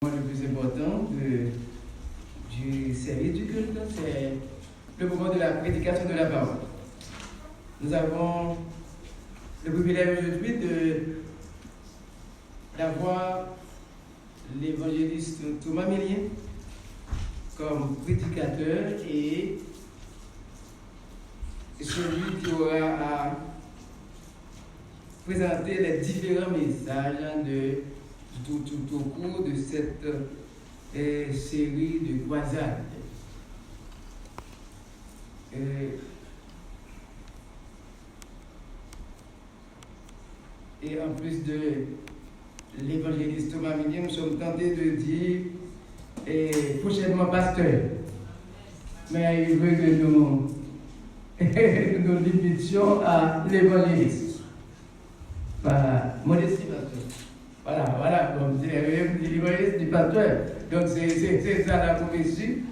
Le plus important du service du culte, c'est le moment de la prédication de la parole. Nous avons le privilège aujourd'hui d'avoir l'évangéliste Thomas Millier comme prédicateur et celui qui aura à présenter les différents messages tout au cours de cette série de croisades. Et en plus de l'évangéliste Thomas Millier, nous sommes tentés de dire prochainement pasteur. Mais il veut que nous nous limitions à l'évangéliste. Par modestie, pasteur. Voilà, comme l'évangéliste du pasteur. Donc c'est ça la prophétie.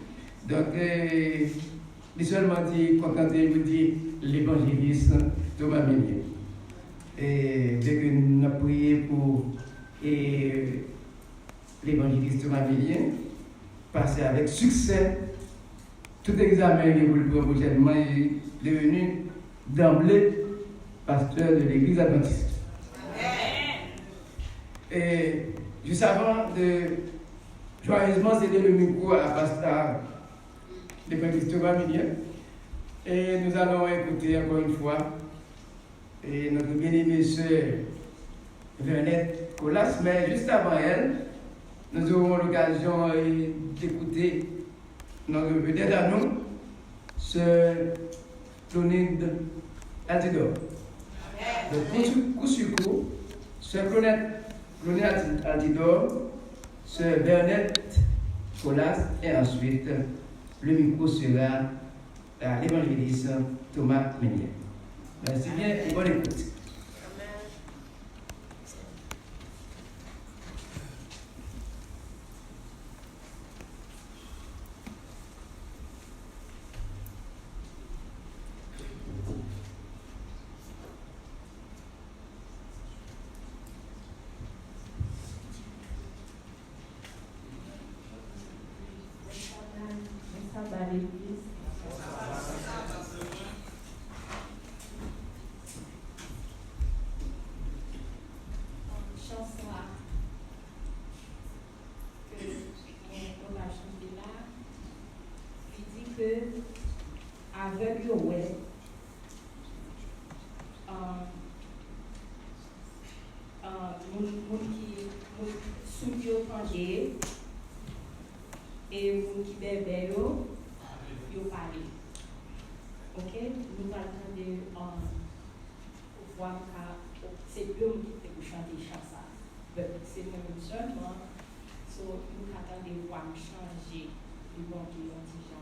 Donc, il seulement dit, contenté, vous dit l'évangéliste Thomas Millier. Et dès que nous avons prié pour l'évangéliste Thomas Millier, passer avec succès tout examen que vous le prenez prochainement, il est devenu d'emblée pasteur de l'église adventiste. Et juste avant de joyeusement céder le micro à pasteur l'évangéliste Thomas Millier, et nous allons écouter encore une fois et notre bien-aimée sœur Vernette Colas, mais juste avant elle, nous aurons l'occasion d'écouter notre vedette à nous, sœur Clonide Altidore. Donc, coup sur coup, sœur Clonide Altidore, sœur Vernette Colas, et ensuite le micro sera à l'évangéliste Thomas Millier. Merci bien et bonne écoute. Avec le web, qui sont et qui bébé yo parler. OK, nous allons voir c'est eux qui te chanter chanson. C'est même seulement so nous attendons voir changer le bon qui ont dit Jean.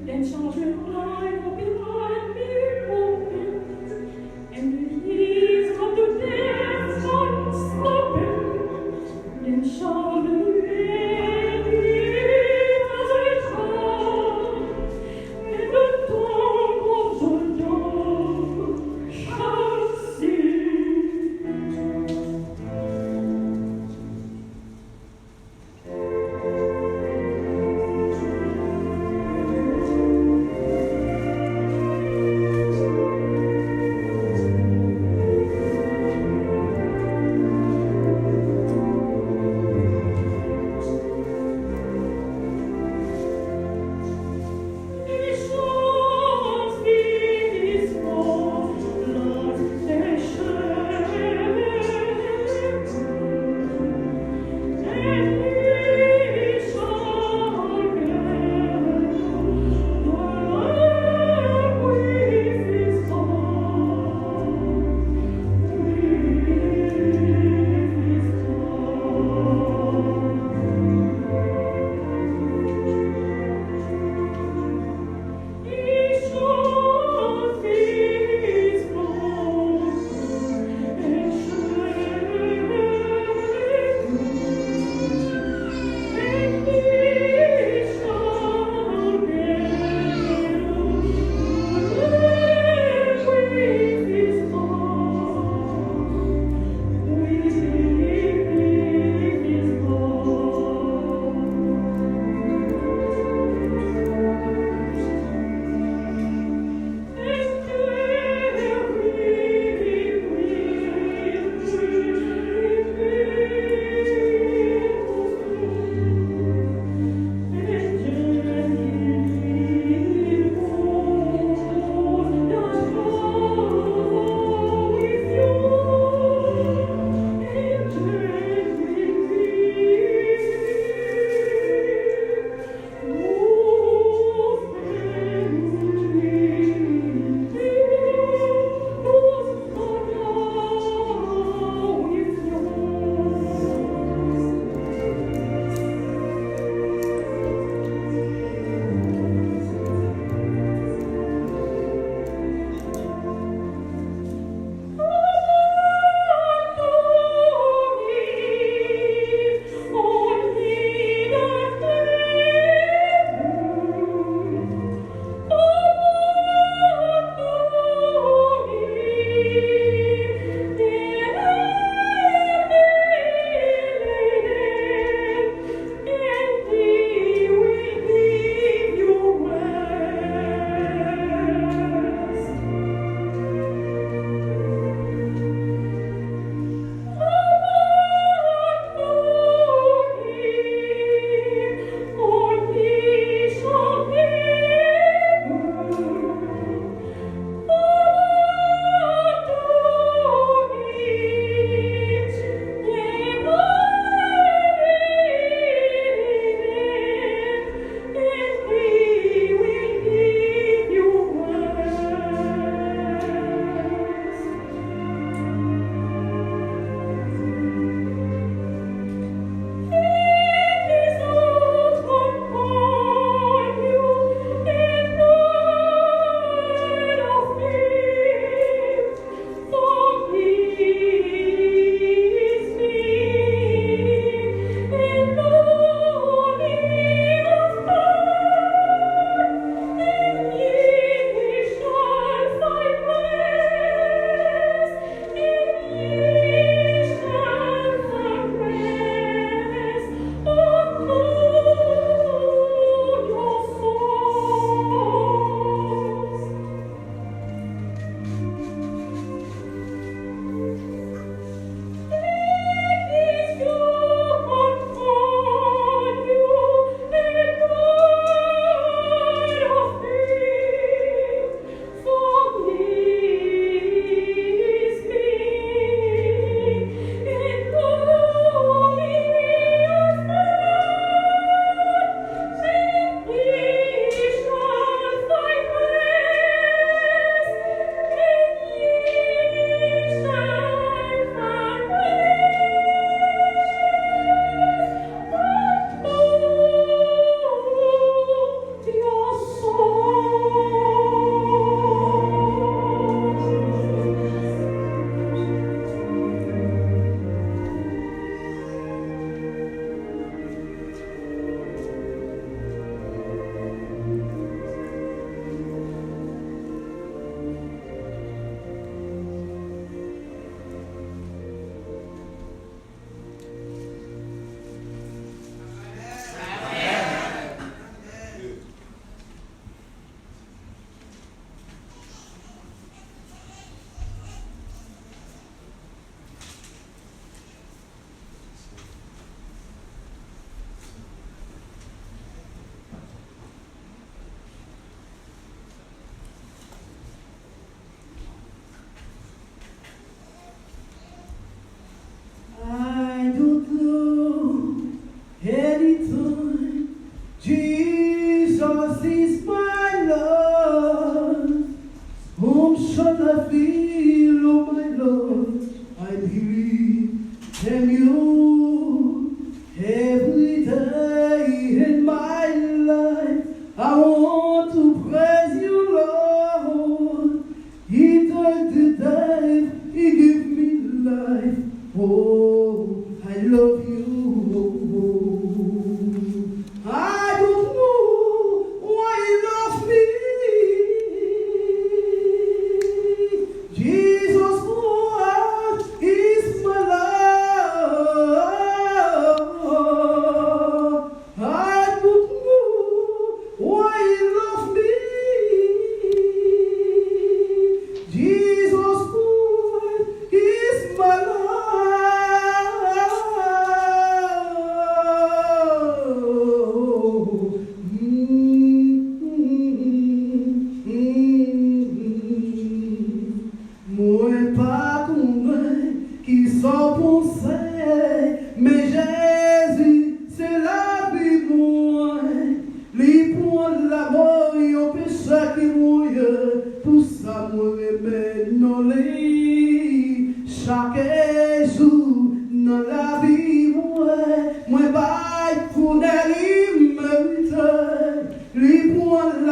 Then children I will behind me open, and the keys of the dance unspoken. Then shall the baby as I come, and the tongue of the dove shall sing.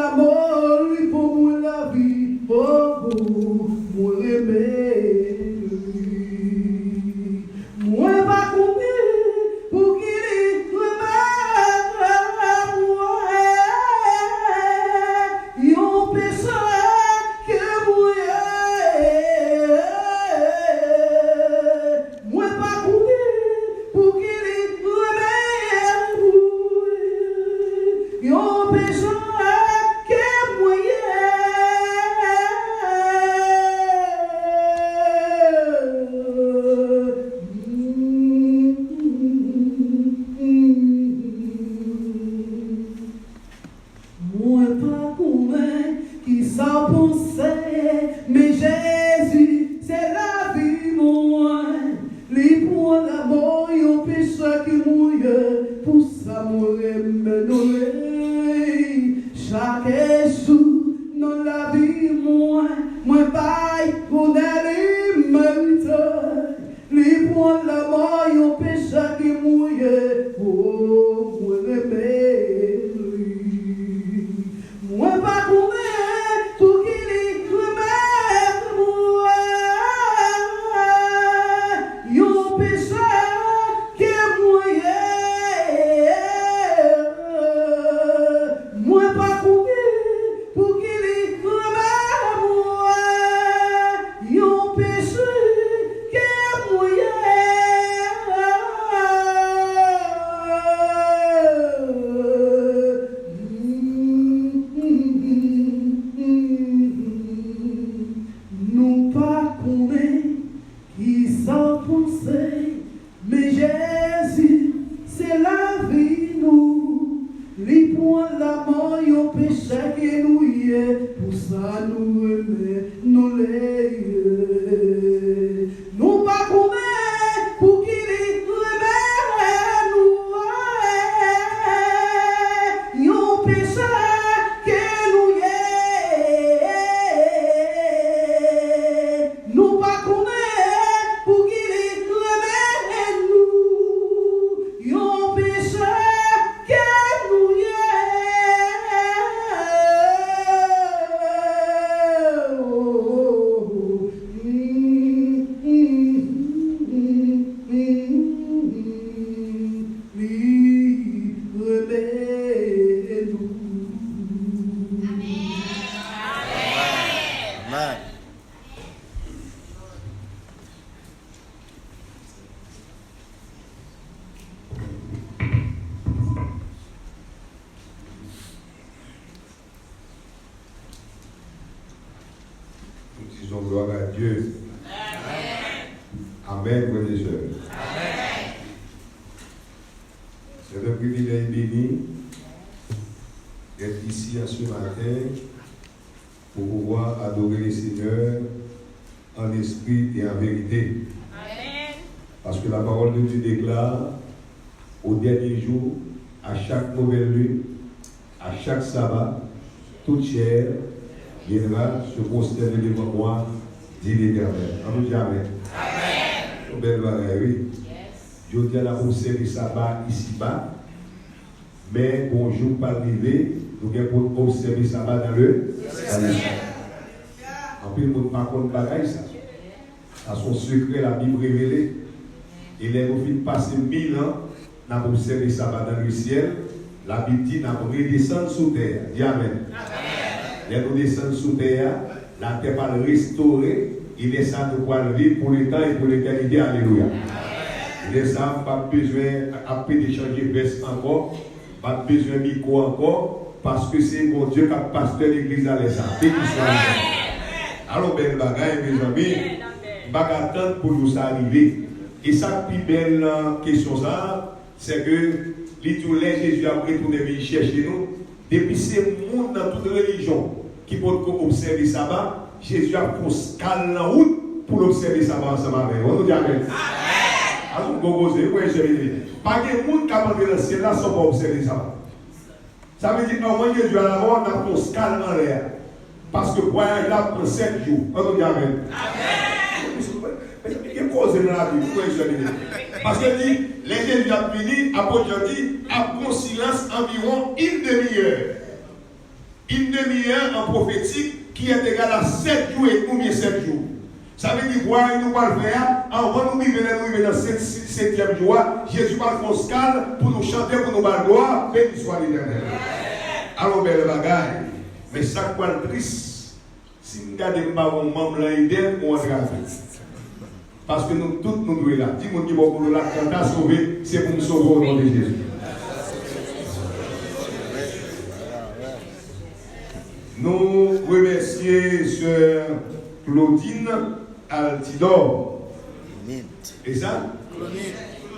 la mort, lui pour moi la vie, oh, moi l'aimer. Moi pas combien pour qu'il y yon pécheur que moi pas combien pour qu'il y yon pécheur que moi moi pas combien qui s'en pensait, mais Jésus, c'est la vie, moi. Les pour la mort, yon pécheur qui mouille, pour ça, moi, chaque jour, dans la vie, moi paille pour aller me les pour la mort, yon pécheur qui mouille, oh, moi, moi pas couvert pour qu'il y remette moi yon pécheur que moi pas couvert pour qu'il y remette moi yon pécheur que moi nous pas connaître qui s'en pensait, mais Jésus, c'est la vie, nous. Les points la mort, yon péché que nous y est, pour ça nous aimer, nous les nous pas connaître pour qu'il y remette nous, yon péché que nous y nous pas connaître pour qu'il remette nous, yon péché que nous y Amen. Nous disons gloire à Dieu. Amen, frères et sœurs. C'est un privilège béni d'être ici ce matin pour pouvoir adorer le Seigneur en esprit et en vérité. Parce que la parole de Dieu déclare au dernier jour, à chaque nouvelle lune, à chaque sabbat, toute chair viendra se prosterner devant moi, dit l'Éternel. Amen. Amen. Amen. Belle bagaille, oui. Je dis à la observer sabbat ici-bas, mais bonjour pas arrivé, nous allons observer sabbat dans le ciel. En plus, nous ne pas contre bagaille ça. À son secret, la Bible révélée. Et les nous passer 1000 ans, nous avons observé sabbat dans le ciel. La Bible dit, nous avons redescendu sous terre. Dis Amen. Les nous descendons sous terre, la terre va le restaurer, il est ça de pouvoir vivre pour le temps et pour l'éternité. Alléluia. Il est ça, pas besoin après d'échanger veste encore, pas besoin de micro encore, parce que c'est mon Dieu qui a pasteur l'église à l'État. Alors, belle bagaille, mes amis, je vais attendre pour nous arriver. Et ça, plus belle question, ça, c'est que tous les Jésus a retourné venir chercher nous. Depuis ces monde dans toute religion qui peut observer ça bas, Jésus a fait escale en route pour observer ça bas ensemble avec nous. On nous dit Amen. Alors, vous pouvez pas de monde qui a demandé dans le ciel là sans observer ça bas. Ça veut dire qu'au moins Jésus à la mort, on a fait escale en l'air. Parce que le voyage là pour 7 jours. On nous dit Amen. Qu'est-ce cause dans la vie? Parce que dit, les Jésus a fini, apôtre dit, à bon silence environ une demi-heure. Une demi-heure en prophétique qui est égal à 7 jours et combien 7 jours. Ça veut dire quoi? Nous allons le faire. Avant nous venir dans le 7e jour, Jésus va faire scale pour nous chanter, pour nous battre gloire. Béni soit l'Éternel. Alors, belle bagaille. Mais ça, quoi le triste? Si nous regardons pas mon membre là, on va regarder. Parce que nous tous nous devons là. Dis-moi qui va pour nous là, quand tu as sauvé, c'est pour nous sauver au nom de Jésus. Nous remercions Sœur Claudine Altidor. Et ça?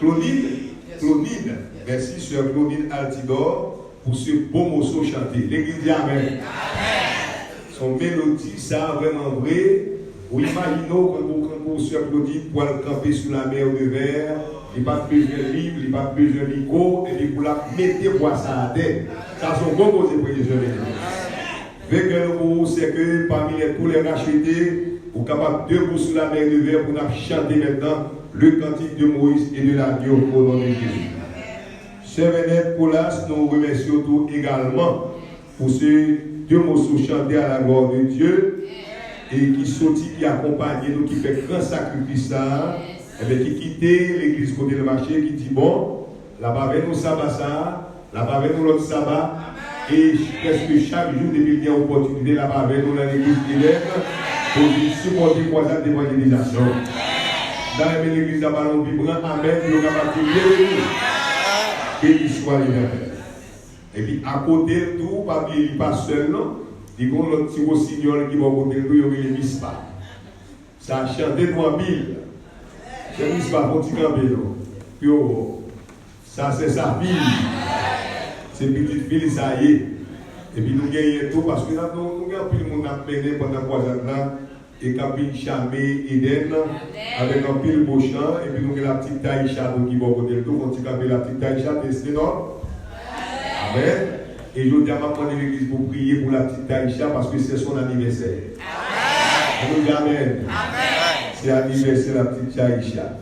Claudine. Merci Sœur Claudine Altidor pour ce beau morceau chanté. L'église dit Amen. Son mélodie, ça vraiment vrai. Vous imaginez quand Sœur Claudine pour camper sous la mer de verre, il n'y a pas besoin de livre, il n'y a pas besoin de micro, et puis pour la mettre boire ça à terre. Ça sont bons posés pour les jeunes. C'est que parmi tous les rachetés, vous êtes capable de vous sous la mer de verre pour chanter maintenant le cantique de Moïse et de l'agneau au nom de Jésus. Sœur Venette Colas, nous remercions tout également pour ces 2 morceaux chantés à la gloire de Dieu et qui sont qui accompagnent nous, qui fait grand sacrifice, et qui quitte l'église côté le marché, qui dit bon, là-bas avec nous sabbat ça, là-bas avec nous l'autre sabbat. Et presque chaque jour, depuis qu'il y a une opportunité là-bas avec nous dans l'église d'élèves pour supporter le croisade d'évangélisation. Dans l'église de Ballon Vibrant, Amen, nous avons prié. Béni soit l'Éternel. Et puis à côté de tout, il n'est pas seul, non? Il y a un petit rossignol qui va à côté de tout, il y a un mispa. Ça a chanté pour un mille. C'est un mispa pour un petit campé. Ça, c'est sa fille. C'est petite fille, ça y est. Et puis nous gagnons tout parce que là, nous avons plus de monde à mener pendant 3 ans là. Et Capille Chamé, Eden, avec un pile beau champ. Et puis nous avons la petite Taïcha qui va au côté de tout. On dit la petite Taïcha, c'est non? Amen. Et je dis à ma prendre l'église pour prier pour la petite Taïcha parce que c'est son anniversaire. On nous dit Amen. C'est l'anniversaire de la petite Taïcha.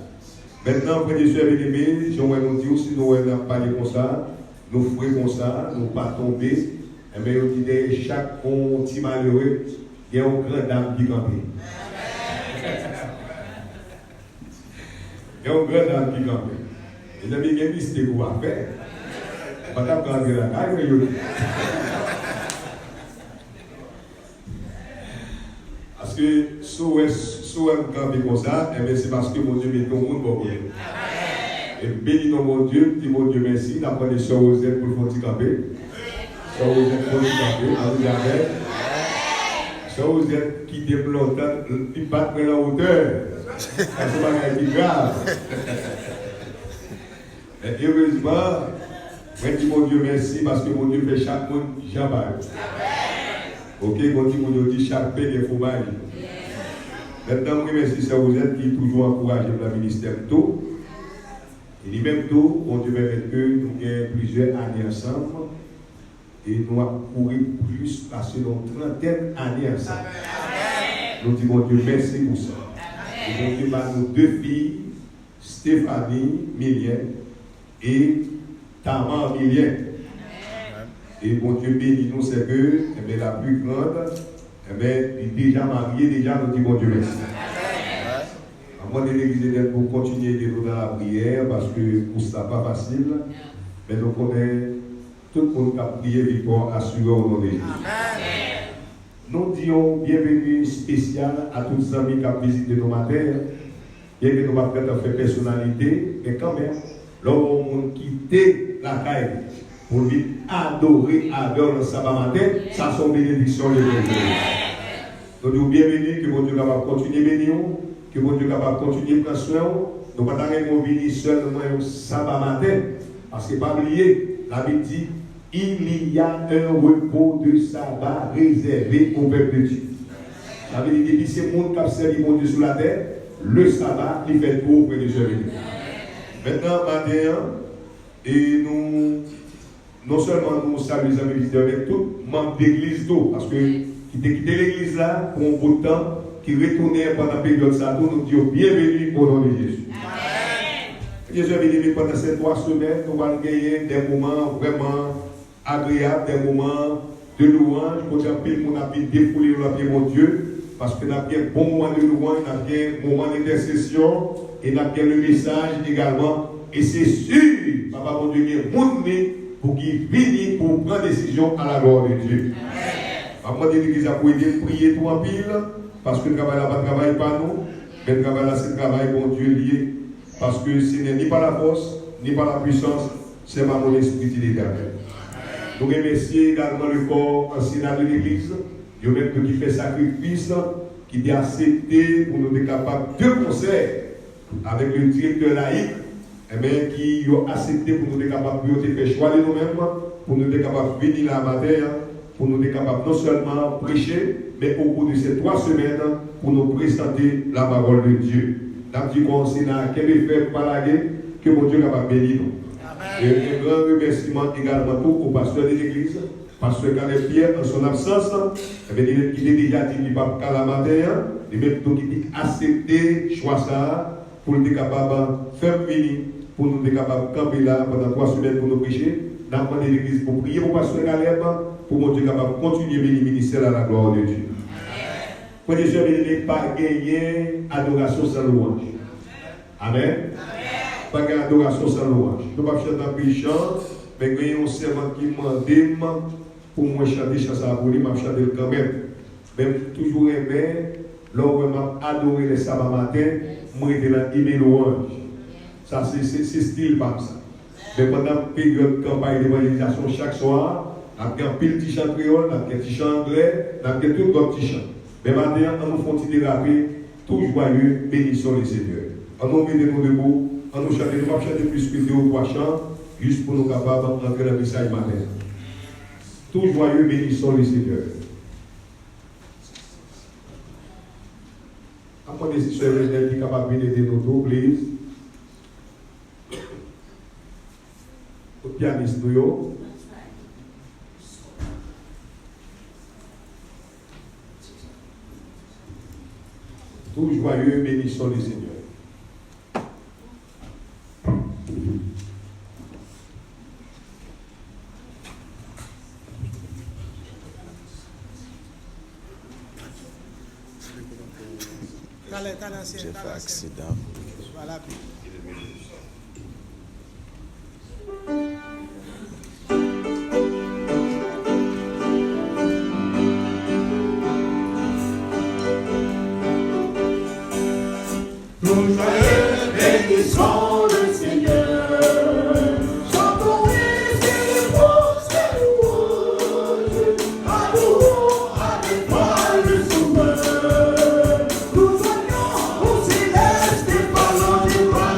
Maintenant, frères et sœurs bien-aimés, j'aimerais nous dire, si nous avons parlé comme ça, nous ferons comme ça, nous ne pas tomber. Mais on dit chaque petit malheureux, il y a une grande dame qui campe. Il y a une grande dame qui campe. Et il y a une mystère qu'on va faire. On va prendre la caille. Parce que si on campe comme ça, c'est parce que mon Dieu met tout le monde pour vous. Et bénis mon Dieu, dis mon Dieu merci, d'après les soeurs Rosette pour le faire camper. Soeurs Rosette pour le camper, à vous avec. Soeurs Rosette qui débloque, qui bat dans la hauteur. Ça c'est pas grave. Et heureusement, je dis mon Dieu merci parce que mon Dieu fait chaque monde jamais. Ok, mon Dieu dit chaque paix est fromage. Maintenant, je remercie Soeurs Rosette qui est toujours encouragé pour le ministère de tout. Et lui-même tout, on devait mettre que nous avons plusieurs années ensemble et nous avons couru plus passer dans 30 années ensemble. Nous disons Dieu merci pour ça. Et mon Dieu m'a nos 2 filles, Stéphanie Millien et Tamar Millien. Et mon Dieu bénit nous, c'est que la plus grande, elle est déjà mariée, déjà nous disons Dieu merci. Moi, de l'église pour continuer de nous dans la prière parce que pour ça, pas facile. Mais nous connaissons tout le monde qui a prié victoire assurée au nom de Jésus. Nous disons bienvenue spéciale à tous les amis qui ont visité nos matins. Bien que nous ne pouvons pas faire personnalité, mais quand même, lorsqu'on a quitté la caille pour lui adorer le sabbat matin, ça sont bénédictions de Dieu. Nous disons bienvenue, que mon Dieu va continuer à bénir. Que mon Dieu capable de continuer à prendre soin. Nous ne pouvons pas venir seulement au sabbat matin. Parce que, pas oublier, la Bible dit il y a un repos de sabbat réservé au peuple de Dieu. Ça veut dire que depuis ce monde qui a servi mon Dieu sur la terre, le sabbat, il fait tout auprès de Dieu. Maintenant, matin, et nous, non seulement nous saluons les amis visiteurs, mais tout membres d'église, parce que qui t'a quitté l'église là pour un bout de temps, qui retournait pendant la période ça, nous disons bienvenue au nom de Jésus. Jésus a béni pendant ces 3 semaines, nous allons gagner des moments vraiment agréables, des moments de louange, pour dire que mon a défoulé la pied, mon Dieu, parce que nous avons un bon moment de louange, nous avons un moment d'intercession, et nous avons le message également. Et c'est sûr, Papa, mon Dieu, qu'il y a un monde pour qu'il vienne pour prendre décision à la gloire de Dieu. Avant de l'église à prier tout en pile, parce que le travail là ne travaille pas nous, mais le travail là c'est le travail bon Dieu lié, parce que ce n'est ni par la force, ni par la puissance, c'est par mon esprit de l'Éternel. Nous remercions également le corps enseignant de l'église, qui fait sacrifice, qui a accepté pour nous être capables de concert avec le directeur laïque, qui a accepté pour nous être capables de faire choix de nous-mêmes, pour nous être capables de venir la matin, pour nous être capables non seulement prêcher, mais au cours de ces 3 semaines, pour nous présenter la parole de Dieu. Nous avons conseil quel effet par la guerre, que mon Dieu est capable de bénir nous. Et un grand remerciement également au pasteur de l'église, pasteur Caleb Pierre, en son absence, il est déjà dit qu'il va pas la matin, et même qui a accepté choix ça, pour nous être capable de faire venir, pour nous être capable de camper là pendant 3 semaines pour nous prêcher. Nous avons demandé l'église pour prier pour pasteur Caleb, pour mon Dieu capable de continuer le ministère à la gloire de Dieu. Pour les gens ne pas gagner adoration sans louange. Amen. Pas gagner adoration sans louange. Nous ne pouvons pas chanter un peu chant, mais il y a un servant qui m'a demandé pour moi chanter ça pour lui, je chanter quand même. Même toujours aimé, lors où je adoré les sabbats matin, moi j'étais là, il est louange. Ça c'est style comme ça. Mais pendant la période de campagne d'évangélisation chaque soir, on a un pile petit chant créole, on a un petit chant anglais, on a tout le petit chant. Mais maintenant, on nous fait déraper, tout joyeux, bénissons les Seigneurs. On nous met nous debout, on nous chante, nous ne chanter plus que 2 ou 3 chants, juste pour nous capables d'entrer dans le message matin. Tout joyeux, bénissons les Seigneurs. Après des soeurs qui sont capables de nous tous, please. Au pianiste, nous. Tout joyeux, bénissons les Seigneurs. J'ai fait accident. Voilà. Nous bénissons le Seigneur, chantons et célébrons ses louanges, adorons avec toi le Sauveur. Nous soignons au céleste et parlons de toi.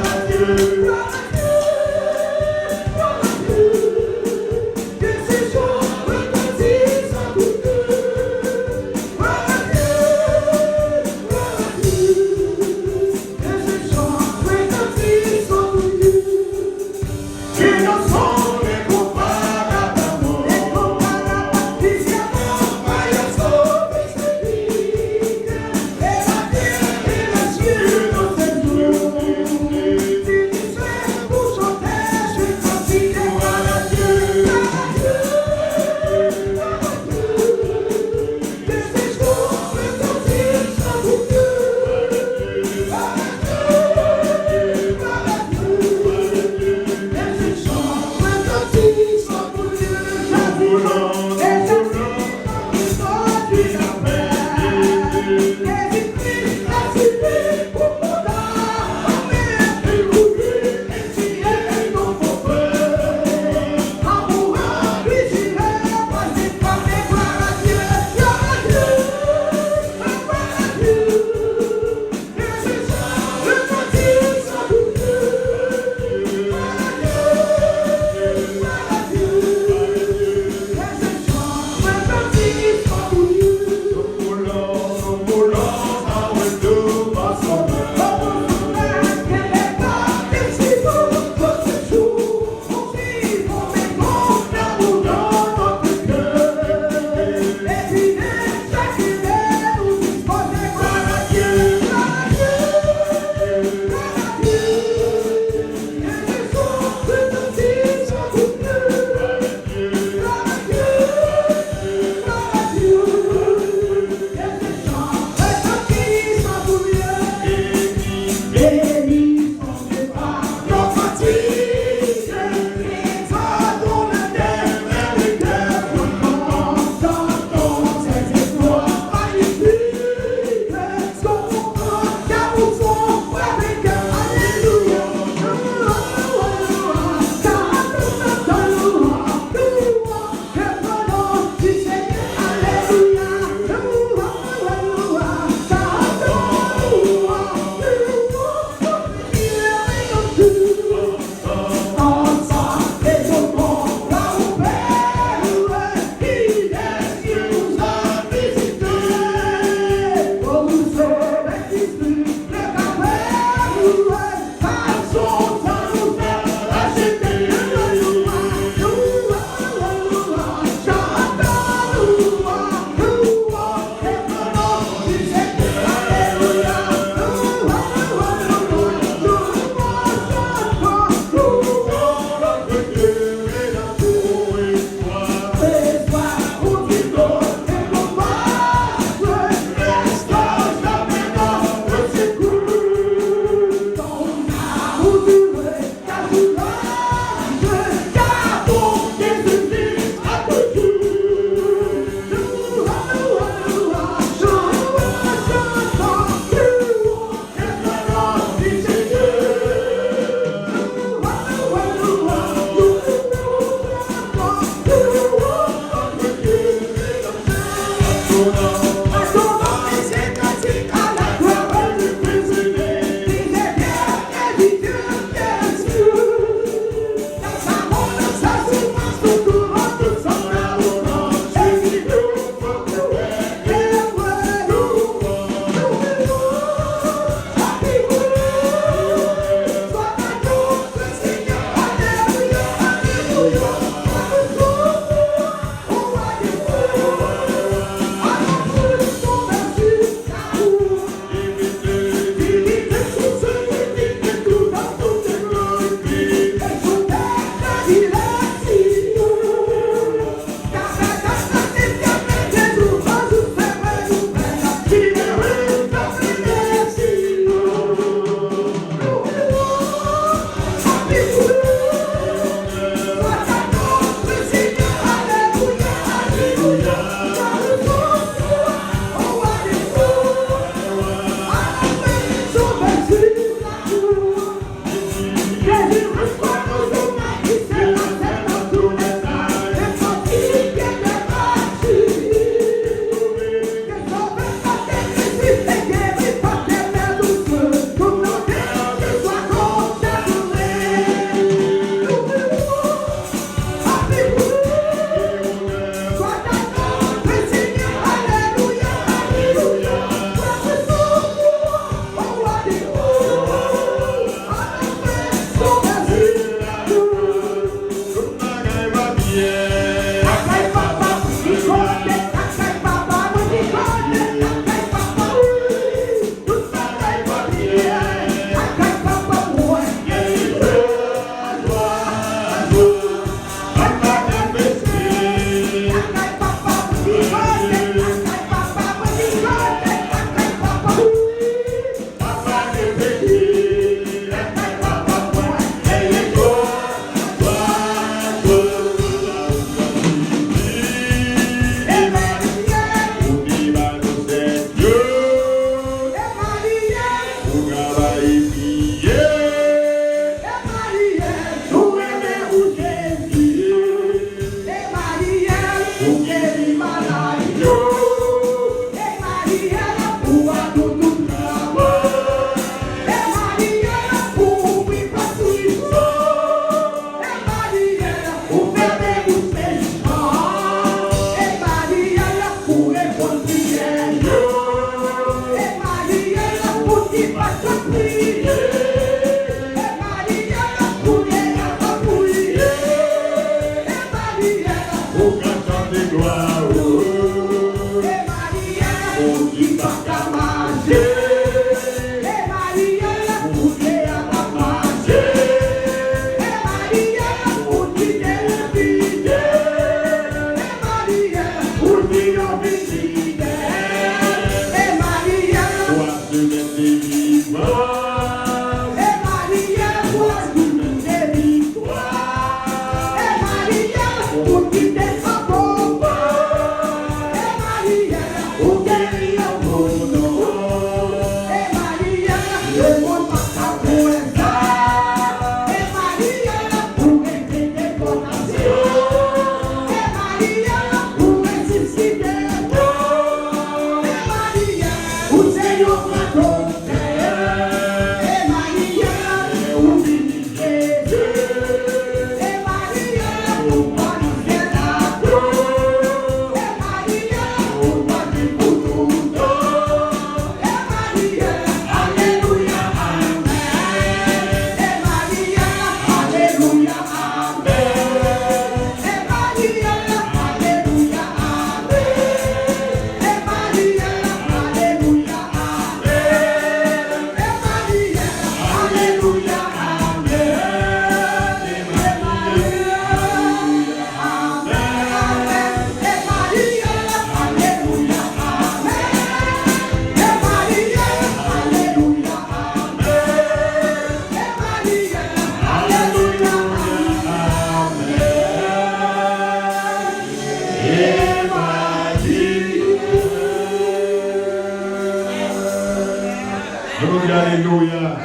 Alléluia.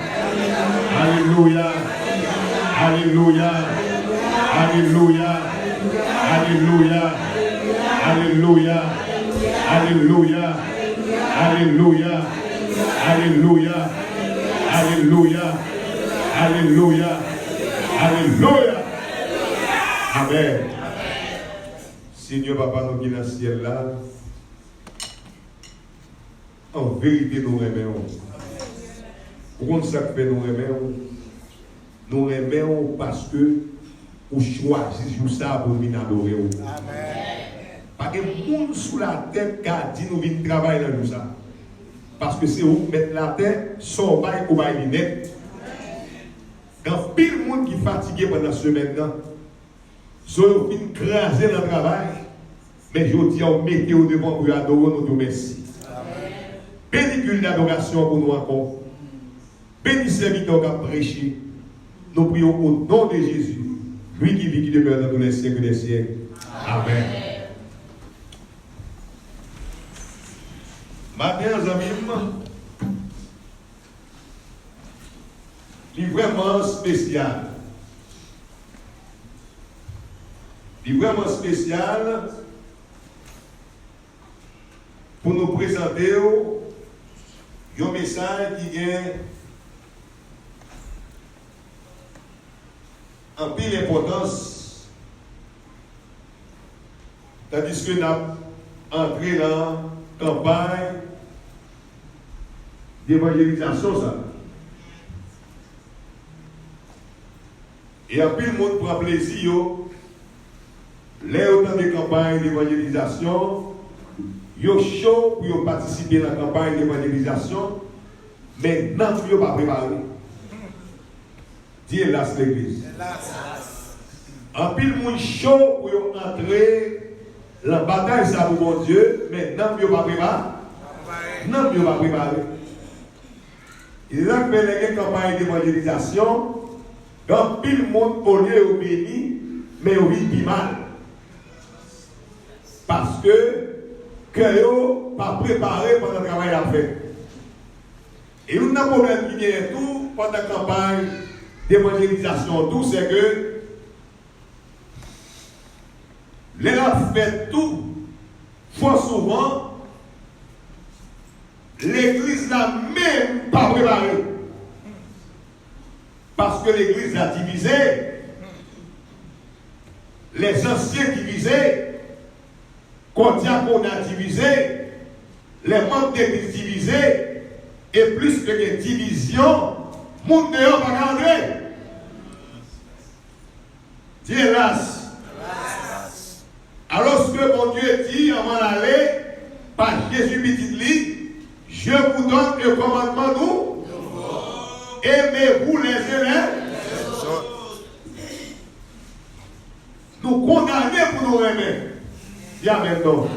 Alléluia. Alléluia. Alléluia. Alléluia. Alléluia. Alléluia. Alléluia. Alléluia. Alléluia. Alléluia. Alléluia. Amen. Seigneur Papa, nous qui dans le ciel là, en vérité, nous aimons. Pourquoi ça fait nous aimons? Nous aimons parce que vous choisissez ça pour venir adorer. Parce que le monde sous la tête qui a dit nous venons travailler dans ça. Parce que c'est vous mettre la tête, son bail ou bail net. Quand pile de monde qui est fatigué pendant ce semaine, soit vous venez craser dans le travail, mais je dis à mettez au devant pour adorer nous merci. Pédicule d'adoration pour nous encore. Béni serviteur qui a prêché. Nous prions au nom de Jésus, lui qui vit, qui demeure dans tous les siècles des siècles. Amen. Matin, amis, il est vraiment spécial. Il est vraiment spécial pour nous présenter un message qui est en pile importance, tandis que nous avons entré dans la campagne d'évangélisation. Et en pile monde prend plaisir les autant de campagnes d'évangélisation, yo chaud pour participer à la campagne d'évangélisation, mais non, yo pas préparé. Dieu hélas l'église. En pile moun chaud pour entrer la bataille ça pour mon Dieu, mais non, yo pas préparé. Non, yo pas préparé. Il a fait une campagne d'évangélisation, donc pile monde au lieu au béni, mais au vit mal. Parce que yo pas préparé pendant le travail à faire. Et un problème qui vient tout pendant la campagne d'évangélisation, tout c'est que les gens fait tout, fort souvent, l'église n'a même pas préparé. Parce que l'église a divisé, les anciens divisés, quand diacon a divisé, les membres d'église divisés, et plus que des divisions, monde dehors va garder. Dieu hélas. Alors que mon Dieu dit avant d'aller, par Jésus petit lit, je vous donne le commandement nous. Aimez-vous les uns les autres. Nous condamnons pour nous aimer. Dis amen donc.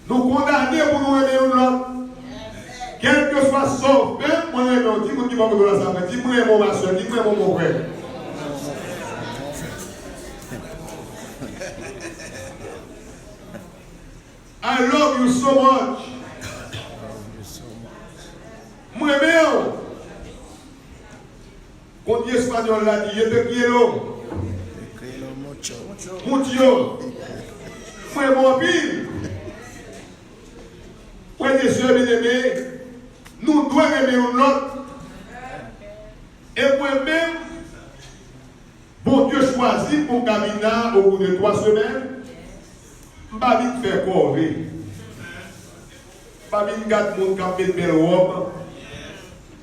Nous condamnons pour nous aimer l'autre. Quel que soit son père, moi je dis que tu vas me donner ça. Dis-moi mon ma soeur, dis-moi mon frère. I love you so much. Moi même. Quand Dieu espagnol l'a dit, je te quiero. Mucho. Moi mon pile. Frères et sœurs bien-aimés, nous devons aimer l'autre. Et moi-même, bon Dieu choisit pour Camina au bout de 3 semaines, je ne vais pas vite faire corvée. Je ne vais pas vite garder mon cap de belle robe,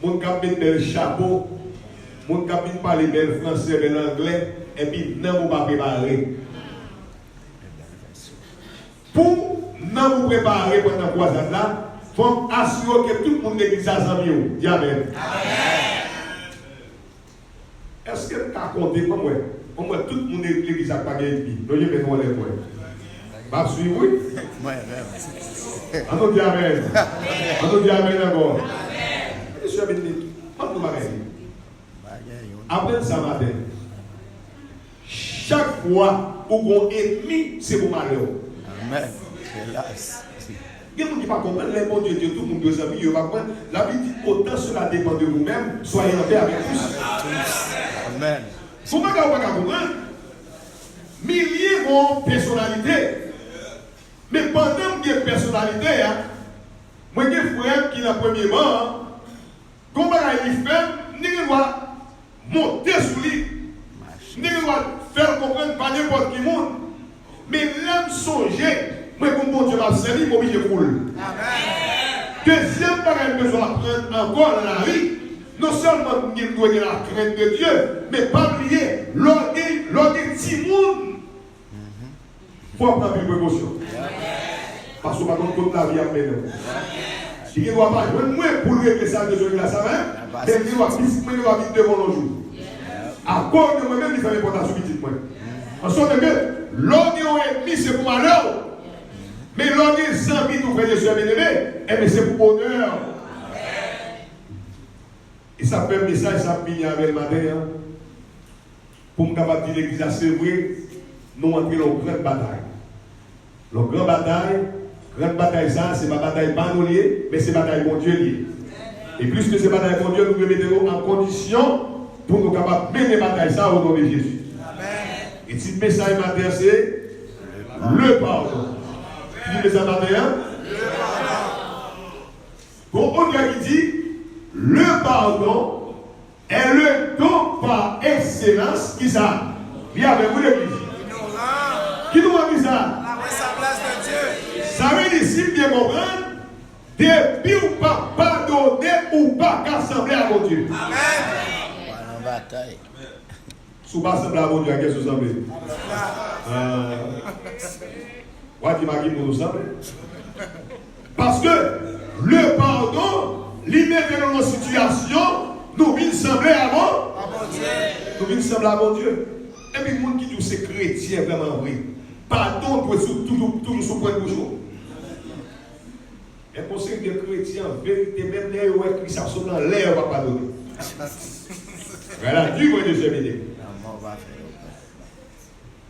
mon cap de bel chapeau, mon cap de parler bel français, bel anglais, et puis non, je ne vais pas préparer. Pour non vous préparer pendant la croisade là, il faut assurer que tout le monde l'église a zami. Dis amen. Est-ce que tu as compté comme moi? Au moins tout le monde l'église a pas gagné. Nous y venons les points. Pas suivre, oui? On nous dit amen. On nous dit amen d'abord. Monsieur Béni, on nous va après ça matin, chaque fois où on est ennemi, c'est pour malheur. Amen. Hélas. Il y a des gens qui ne comprennent pas, les bons Dieu, tout le monde deux amis, ils ne comprennent pas. La vie dit autant cela dépend de vous-même, soyez en paix avec tous. Amen. Vous ne pouvez pas comprendre. Milliers vont personnalité. Mais pendant qu'il y a personnalité, moi j'ai un frère qui, dans le premier banc, comment il fait, il doit monter sur lui. Il doit faire comprendre par n'importe qui monde. Mais l'âme songer, moi, comme bon Dieu m'a servi, moi, je roule. Deuxième bagage, besoin d'apprendre encore dans la vie, non seulement il doit avoir la crainte de Dieu, mais pas oublier, l'orgueil petit monde. Il faut prendre une précaution. Parce que par contre, toute la vie a fait. Il ne doit pas jouer moins pour régler ça de jouer là, ça va. Mais il doit vite devant nos jours. À cause de moi-même, il fait l'importance petit point. En sorte que l'orgueil ennemi, c'est pour malheur. Mais l'orgueil zambie, tout frère et soeur bien-aimés, c'est pour bonheur. Et ça fait un message, ça finit avec le matin. Pour me capable de dire l'église à vrai, nous entrons dans une grande bataille. La grande bataille, ça, c'est ma bataille banolier, mais c'est bataille bon Dieu liée. Et plus que c'est bataille bon Dieu, nous nous mettons en condition pour nous capables de mener la bataille ça au nom de Jésus. Et si le message matin, c'est le pardon. Qui dit le message matin? Le pardon. Pour autre qui dit, le pardon est le don par excellence qui ça. Viens avec vous l'église. Qui nous a dit ça? Sa place de Dieu. Ça veut dire, si bien comprendre, depuis ou pas pardonner ou pas qu'assembler à mon Dieu. Amen. Sous pas semble à mon Dieu, qu'est-ce que vous semblez? Ouais, qui m'a dit pour nous sembler. Parce que le pardon, lui met dans nos situations, nous venons sembler à mon Dieu. Nous venons sembler à mon Dieu. Et puis, les gens qui disent que c'est chrétien, vraiment vrai. Pardon doit toujours sous point de bouche. Et pour ceux qui sont chrétiens, en vérité, même les qui sont dans l'air, on va pardonner. Voilà, Dieu va nous aider.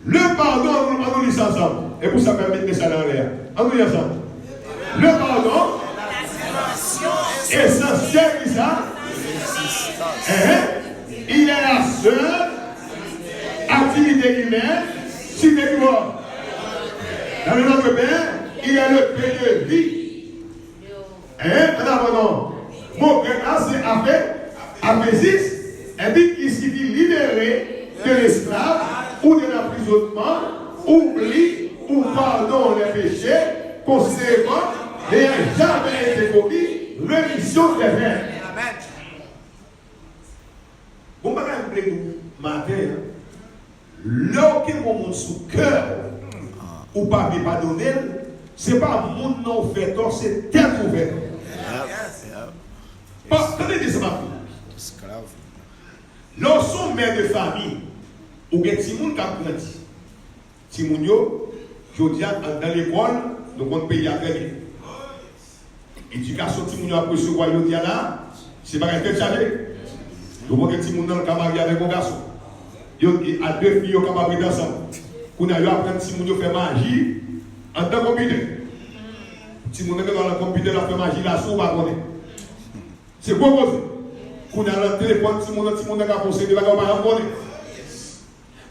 Le pardon, on nous dit ça ensemble. Et pour ça, on va mettre ça dans l'air. On nous dit ensemble. Le pardon, essentiel, c'est ça. Il est la seule activité humaine, si tu vois. Dans le notre Père, il est le Père de vie. En avant, mon Père, c'est Aphésis, et dit qu'il signifie libérer de l'esclave ou de l'emprisonnement, oubli ou pardon les péchés, considéré comme n'ayant jamais été commis, rémission des peines. Bon, je vais vous matin, lorsque mon sous cœur ou pas pardonner, ce n'est pas mon nom fait tort, c'est tel ouvert. Attendez, ça m'a lorsqu'on mère de famille, ou bien si moun k'ap grandi, si moun yo, je dis dans l'école, nous on paye à très bien. Éducation si moun yo a recevoir yo dia là, c'est pas quelque chose. Donc on si moun dans le camarade avec mon garçon. Yo a deux filles au camarade ensemble. Qu'on a eu apprendre si moun yo fait magie en tant que computer. Si moun dans le computer la fait magie là sous pas connaît. C'est quoi cause? Qu'on a le téléphone si moun a conseillé la pas connaît.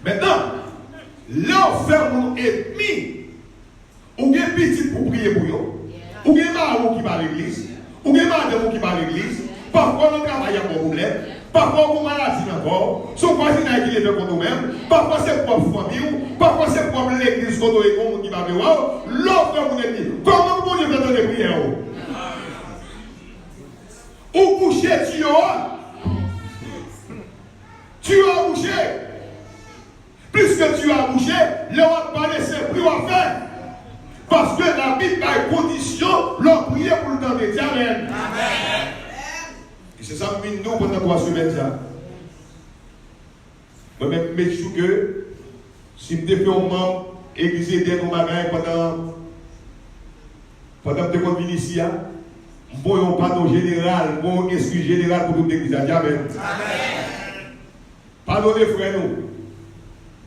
Maintenant, là, on fait mon ennemi, ou bien petit pour prier pour eux, ou bien marou qui va à l'église, ou bien madame qui va à l'église, parfois on travaille à mon problème, parfois on maladie encore, son voisin qui est pour nous-mêmes, parfois c'est propre famille, parfois c'est propre l'église qui va voir, l'autre fait mon ennemi. Comment vous pouvez faire des prières? Ou coucher, tu as couché. Plus que tu as bougé, leur pas laissé plus à faire. Parce que la Bible a une condition, leur prier pour le temps de Dieu. Amen. Et c'est ça que nous pendant 3 semaines. Moi-même, je me dis que si je fais un membre, église des nos bagages pendant que je viens ici, je vais un pardon général, bon excuse général pour toute l'église. Amen. Pardonnez, frère, nous.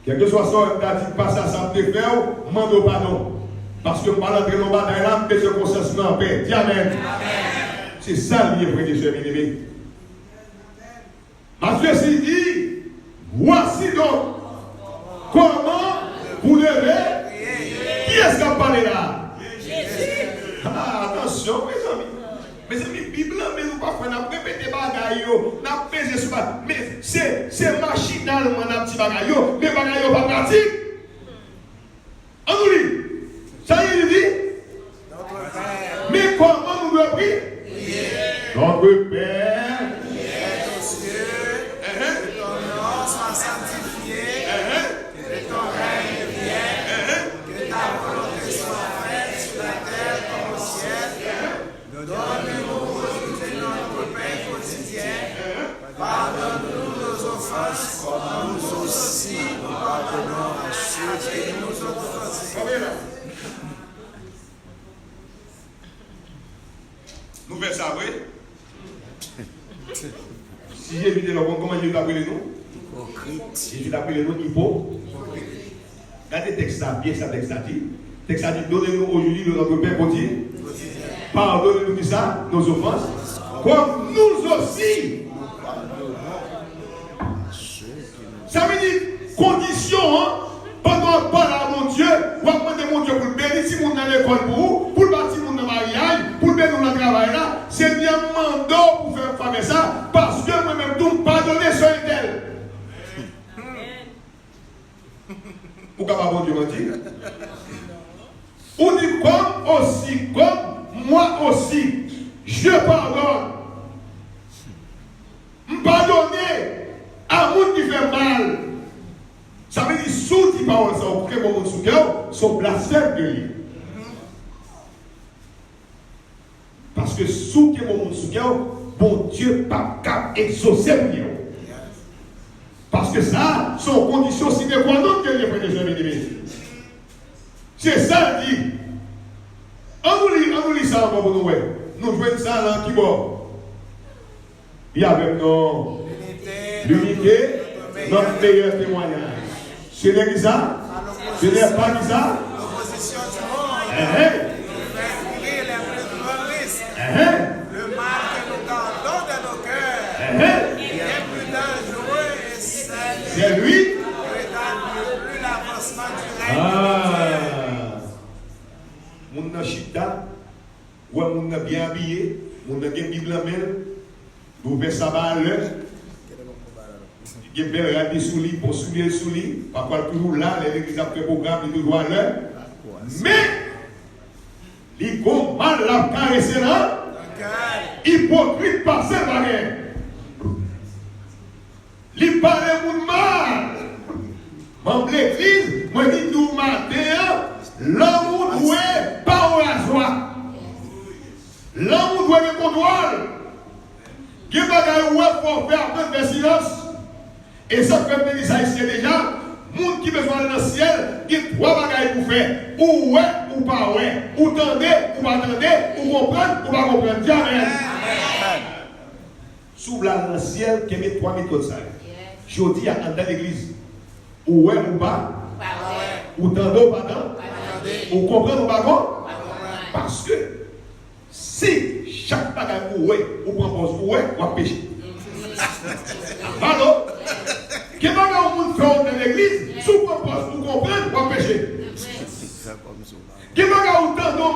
Quel que soit son tactique passe à ça, me faire, demande pardon. Parce que je ne vais pas entrer dans le bataille là, mais je conscience en paix. Dis Amen. C'est ça le lien, frère et sœurs bien-aimés. Matthieu s'il dit, voici donc comment vous devez. Qui est-ce qui a parlé là? Jésus. Attention, mes amis. Mais c'est une Bible, mais nous ne pouvons pas répéter des bagailles, nous pesé sur ça. Mais c'est machinalement un petit bagaille, mais bagaille pas pratique. On nous dit, ça y est, il dit. Mais comment nous devons prier? Notre Père, qui est aux cieux, que ton nom soit sanctifié, que ton règne vienne, que ta volonté soit faite sur la terre comme au ciel. Donne-nous aujourd'hui notre pain quotidien. Pardonne-nous nos offenses, comme nous aussi nous pardonnons à ceux qui nous ont offensés. Nous faisons ça, oui? Si j'ai vu le bon, comment je l'appelle nous? Je l'appelle nous hypo. Regardez le texte, bien ça, texte a dit. Texte a dit, donnez-nous aujourd'hui notre pain quotidien. Pardonnez-nous ça, nos offenses, comme nous aussi. Ça veut dire condition, hein? Pendant qu'on parle à mon Dieu, on va demander mon Dieu pour le bénir, si mon dans l'école pour vous, pour le bâtir mon mariage, pour le bénir dans le travail là, c'est bien mandat pour faire ça, parce que moi-même tout pardonner sur une telle. Pourquoi mon Dieu m'a dit? On dit comme aussi, comme moi aussi, je pardonne. Pardonner à monde qui fait mal. parole ça au crée mon sous cœur, son blasphème de lui. Parce que sous que mon sous cœur, bon Dieu pas capable exaucer lui. Parce que ça, son condition sine qua non que les frères et sœurs. C'est ça dit. On nous lit ça pour nous. Nous jouons ça là qui bon. Il y a avec nous l'unité, notre meilleur témoignage. Ce n'est que ça. Ce n'est pas que ça. L'opposition du monde. Le mal que nous gardons dans nos cœurs. Il est plus dangereux et c'est lui. qui retarde plus l'avancement du règne. Moun nan chita, ou moun nan bien habillé, moun nan gen Bible en main, d'ouvrir sa balle à l'heure, il y a belle radio sous lui, pour soulier sous lui, parfois toujours là, l'église a fait programme, il toujours à l'heure. Mais, il faut mal la caresser là, hypocrite par ses barrières. Il parle de mal. Membre de l'église, moi dis nous matin, l'homme doit pas au rasoir. L'homme doit être contrôle. Qui va pour faire un peu de silence. Et ça fait me ça ici déjà. Monde qui besoin dans le ciel, il y a trois bagages pour faire. Ou ouais, ou pas ouais. Ou tendez, ou pas tendez. Ou comprendre, ou pas comprendre. Jamais. Sous dans le ciel, qui met 3 méthodes ça. Je dis à l'église. Ou ouais, ou pas. Ou tendez, ou pas tendez. Ou comprendre, ou pas comprendre. Parce que si chaque bagage ou ouais, ou propose ou ouais, ou à pécher. Allô? Qu'est-ce que vous faites dans l'église? Sous propose, vous comprenez, ou à pécher. Qu'est-ce que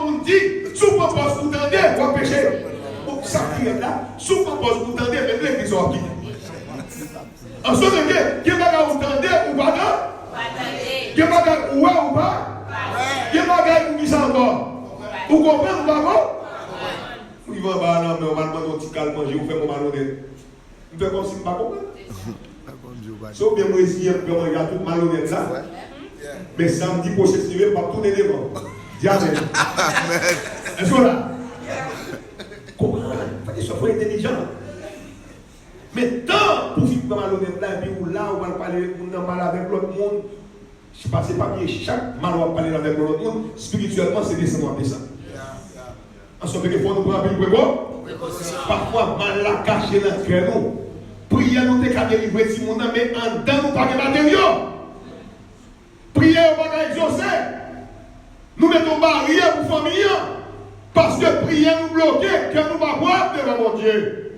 vous dit? Sous propose, vous tendez, ou à pécher. Ça qui est là, sous propose, vous tendez, mais l'église est appliquée. En ce moment, qu'est-ce que vous tendez, ou pas tendez? Qu'est-ce que vous ouais ou pas? Qu'est-ce que vous dites encore? Vous comprenez, ou pas comprendre? Il va pas mais on va demander un petit calme manger, ou faire mon malhonnête. Je fais comme si je ne pas comprendre. Sauf bien, moi, ici, je vais regarder tout malhonnête là. Mais samedi prochain, si je ne vais pas tourner devant. Dis Amen. Est-ce que là? Comment? Il faut être intelligent. Mais tant pour vivre malhonnête là, et puis là, on va parler, on va parler avec l'autre monde. Je ne sais pas bien, chaque mal, on va parler avec l'autre monde. Spirituellement, c'est descendre de ça. En ce moment, il faut nous prendre un peu parfois, mal la cacher dans le cœur. Prière, nous devons délivrer si mon mais en dedans, nous pas de matériaux. Prière, on va exaucer. Nous mettons barrière pour famille. Parce que prière nous bloque, que nous ne pas voir devant mon Dieu.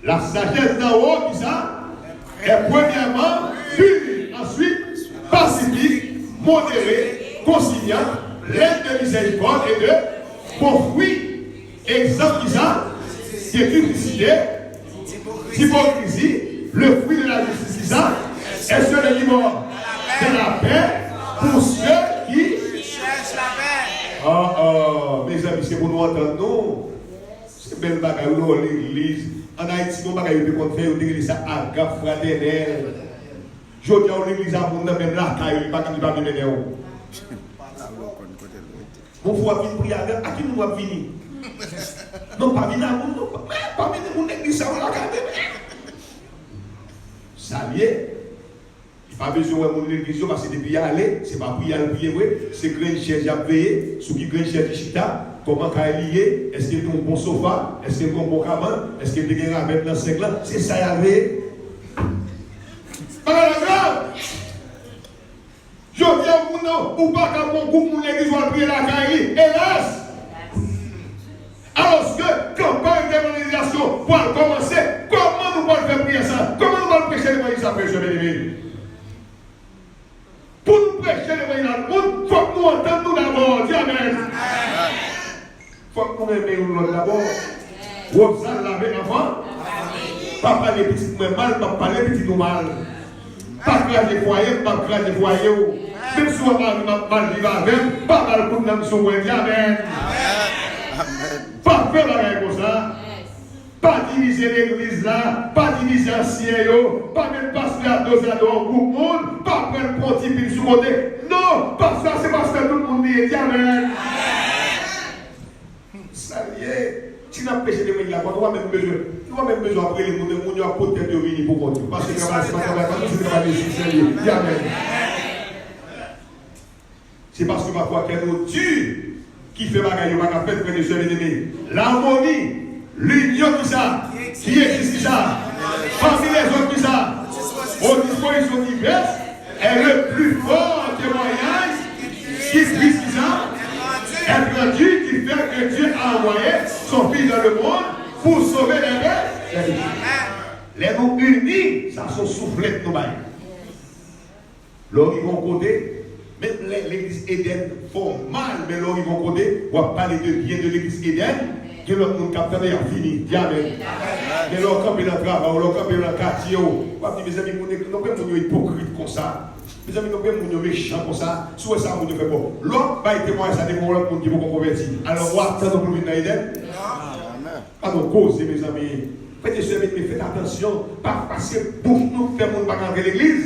La sagesse d'en haut, qui ça? Est premièrement pure, ensuite pacifique, modéré, conciliant, l'aide de miséricorde et de bon fruit. Exemple qui ça? C'est duplicité, hypocrisie, le fruit de la justice qui ça? Est-ce que le livre de la paix pour ceux qui cherchent la paix? Mes amis, c'est pour nous entendre, non? C'est belle bagaille, l'église. En Haïti, nous bagaille de qu'on fait, on dit ça agape fraternelle. Je dis à l'église, on a même là, il n'y a pas de venir. Mon frère vient prier avec, à qui nous va venir? Non, pas venir à nous, pas venir à l'église, ça va la garder. Ça y est. Il n'y a pas besoin de l'église parce que depuis y aller, ce n'est pas pour y aller, c'est grand chef à veiller, sous qui grand chef chita, comment il est lié, est-ce qu'il y a un bon sofa, est-ce qu'il y a un bon cabane, est-ce qu'il y a un mettre dans ce là, c'est ça y aller. Pas grave. Je dis à vous, ou pas qu'à mon groupe, l'église va prier la caille, hélas. Alors que campagne d'évangélisation pour commencer, comment nous pouvons faire prier ça? Comment nous pouvons prêcher l'évangile après je vais pour nous prêcher l'évangile dans le monde, il faut que nous entendions d'abord. Dis Amen. Il faut que nous aimions d'abord. Vous allez laver l'enfant. Pas parler petit mal, pas parler petit mal. Pas cracher foyer, pas cracher foyer. Même si on va mal vivre avec, pas mal pour nous sur le Amen. Pas faire la règle comme ça. Pas diviser l'église là, pas diviser ancien, pas même passer à dos à dos pour le monde, pas prendre ponti puis sur côté. Non, parce que c'est parce que tout le monde dit Amen. Ça y est, tu n'as péché de là, tu vas même besoin après les monde, on a peut-être de venir pour continuer. Parce que c'est pas c'est Amen. C'est parce que ma foi qu'elle nous tue. Qui fait bagaille, on va faire frère de soeur bien-aimé. L'harmonie, l'union qui ça, qui existe qui ça, parmi les autres qui ça, aux dispositions diverses, est le plus fort témoignage qui existe qui ça, être Dieu qui fait que Dieu a envoyé son Fils dans le monde pour sauver les peuples. Les nous unis, ça sont soufflés de nos bails. L'autre ils vont côté. Même l'église Éden font mal, mais là, ils vont côté, on va parler de bien de l'église Éden, que l'autre monde capte a fini. Amen. Mais là, quand il y a un travail, quand il y a un quartier, on va dire, mes amis, nous ne pouvons pas hypocrite comme ça. Mes amis, nous ne pouvons pas méchants comme ça. Soit ça, on ne fait pas. L'autre va être témoin, ça dépend de l'autre monde qui va convertir. Alors, on va attendre pour venir dans Éden. Pas nos causes, mes amis. Faites attention, pas passer pour nous faire mon bagage de l'église.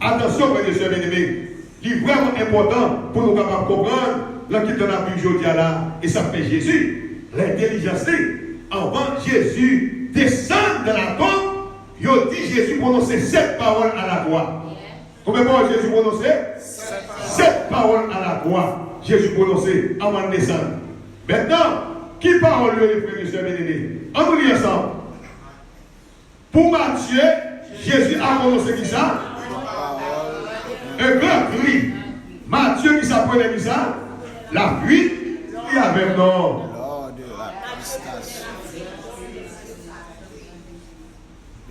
Attention, frères et sœurs bien-aimés. Il est vraiment important pour nous capables de comprendre ce qui est dans la Bible aujourd'hui là, et ça fait Jésus. L'intelligence, avant Jésus descend dans la tombe, il dit Jésus prononçait 7 paroles à la croix. Combien de fois Jésus prononçait 7 paroles à la croix. Jésus prononçait avant de descendre. Maintenant, qui parole les frères et sœurs bien-aimés? On nous lit ensemble. Pour Matthieu, Jésus a prononcé qui ça? Un grand cri. Matthieu qui s'apprenait qui ça? La fuite, il y avait non.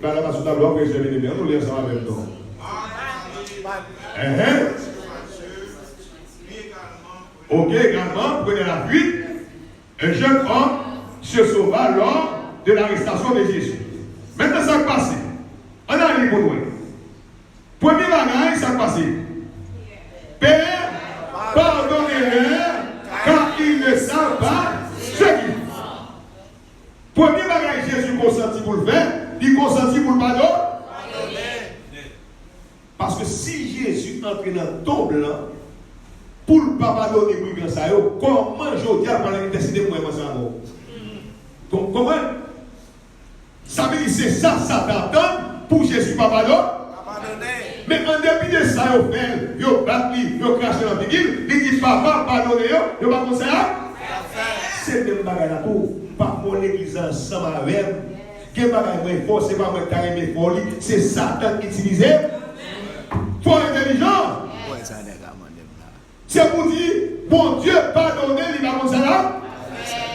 Là, là, sur ta bloc, je vais bien, nous lisons ça en même temps. Ok, également, prenez la fuite. Un jeune homme se sauva lors de l'arrestation de Jésus. Maintenant, ça va passer. On a les pour premier bagage, ça va passer. Père, pardonnez-leur, car ils ne savent pas ce qu'ils font. Premier bagage, Jésus consentit pour le faire, il consentit pour le pardon. Parce que si Jésus entre dans le tombe là, pour ne pas pardonner pour ça, comment je dis à parler décider pour moi ça? Comment? Ça veut dire c'est ça, ça t'attend pour Jésus pas pardonner. Mais en dépit de ça, ils fait, ils battent, ils crachent dans la figure, ils disent papa, pardonnez, ils ne pas comme ça. C'est même bagage là tout. Pas pour l'église ensemble avec eux. Quel bagage fort, c'est pas moi qui ai folie, c'est Satan qui utilise. Faut intelligent. C'est pour dire, bon Dieu, pardonnez, il va comme ça.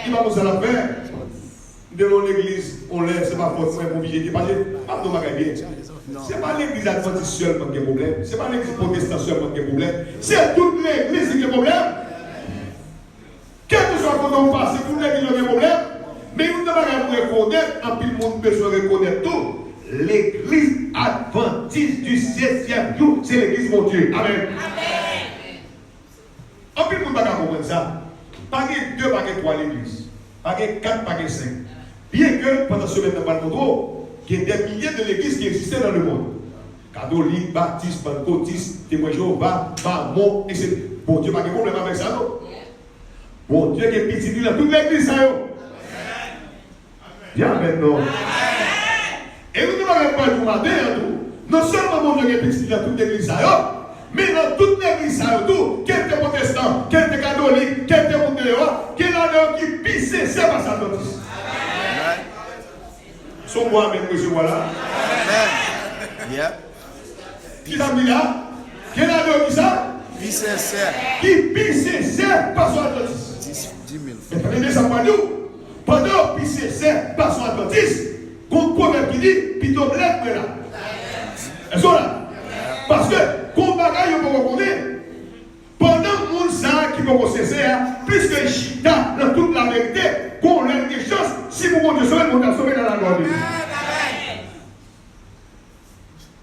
Il va comme ça faire. Devant l'église, on laisse, c'est pas forcément pour obligé de passer. Pas de bagage bien. C'est pas l'église adventiste seulement qui a problème. C'est pas l'église protestante seulement qui a problème. C'est toute l'église qui a problème. Quel que soit quand on passe, c'est toute l'église qui a problème. Mais nous ne pouvons pas reconnaître, en plus le monde besoin de reconnaître tout. L'église adventiste du 7e jour, c'est l'église mon Dieu. Amen. En plus le monde ne peut pas comprendre ça. Pas que 2, pas que 3 l'église. Pas que 4, pas que 5. Bien que pendant ce semaine dans le monde, il y a des milliers de l'églises qui existaient dans le monde. Catholique, baptiste, pentecôtiste, témoin Jéhovah, Mormon, etc. Bon Dieu, pas de problème avec ça, non? Bon Dieu qui est petit dans toute l'église, ça, yo. Bien maintenant. Et nous ne parlons pas du matin, non seulement mon Dieu qui est petit dans toute l'église, ça, yo, mais dans toute l'église, ça, tout, quel était protestant, quel était catholique, quel était mon Dieu, quel est qui pissait, c'est pas ça, notice. Son moi même monsieur voilà. Qui l'a mis là? Quel a dit ça? Qui pisse par son adventiste. 10 000. Mais prenez ça pour nous. Pendant pisse par son adventiste, qu'on proverbe qui dit, plutôt blême là. Elles sont là. Parce que, qu'on bagaille, on peut reconnaître. Pendant que monde ça qui peut cesser, plus que chita dans toute la vérité, qu'on a des chances, si vous voulez sauver, on a sauvé dans la gloire de Dieu.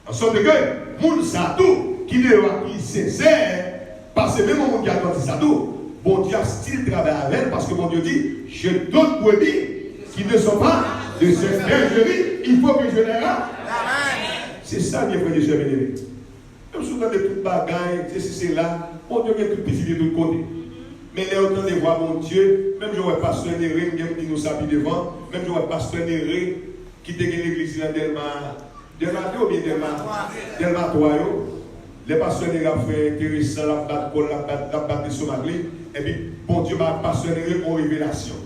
En sorte que, monde ça tout, qui est sincère, parce que même mon Dieu a dit ça tout, bon Dieu a style travail avec elle, parce que mon Dieu dit, je donne brebis qui ne sont pas de cette bergerie, il faut que je les rende. C'est ça, mes frères et sœurs bien-aimés. Même si vous avez toutes bagailles, c'est là, mon Dieu, il y a tout petit de l'autre côté. Mais les autant de voir mon Dieu, même je vois pasteur Néré, qui nous s'habille devant, même je vois pasteur Néré, qui était l'église dans Delma 2 ou bien Delma 3. Les pasteurs Néré ont fait intéressant, la battre sur ma clé, et puis, bon Dieu, pasteur Néré ont révélation.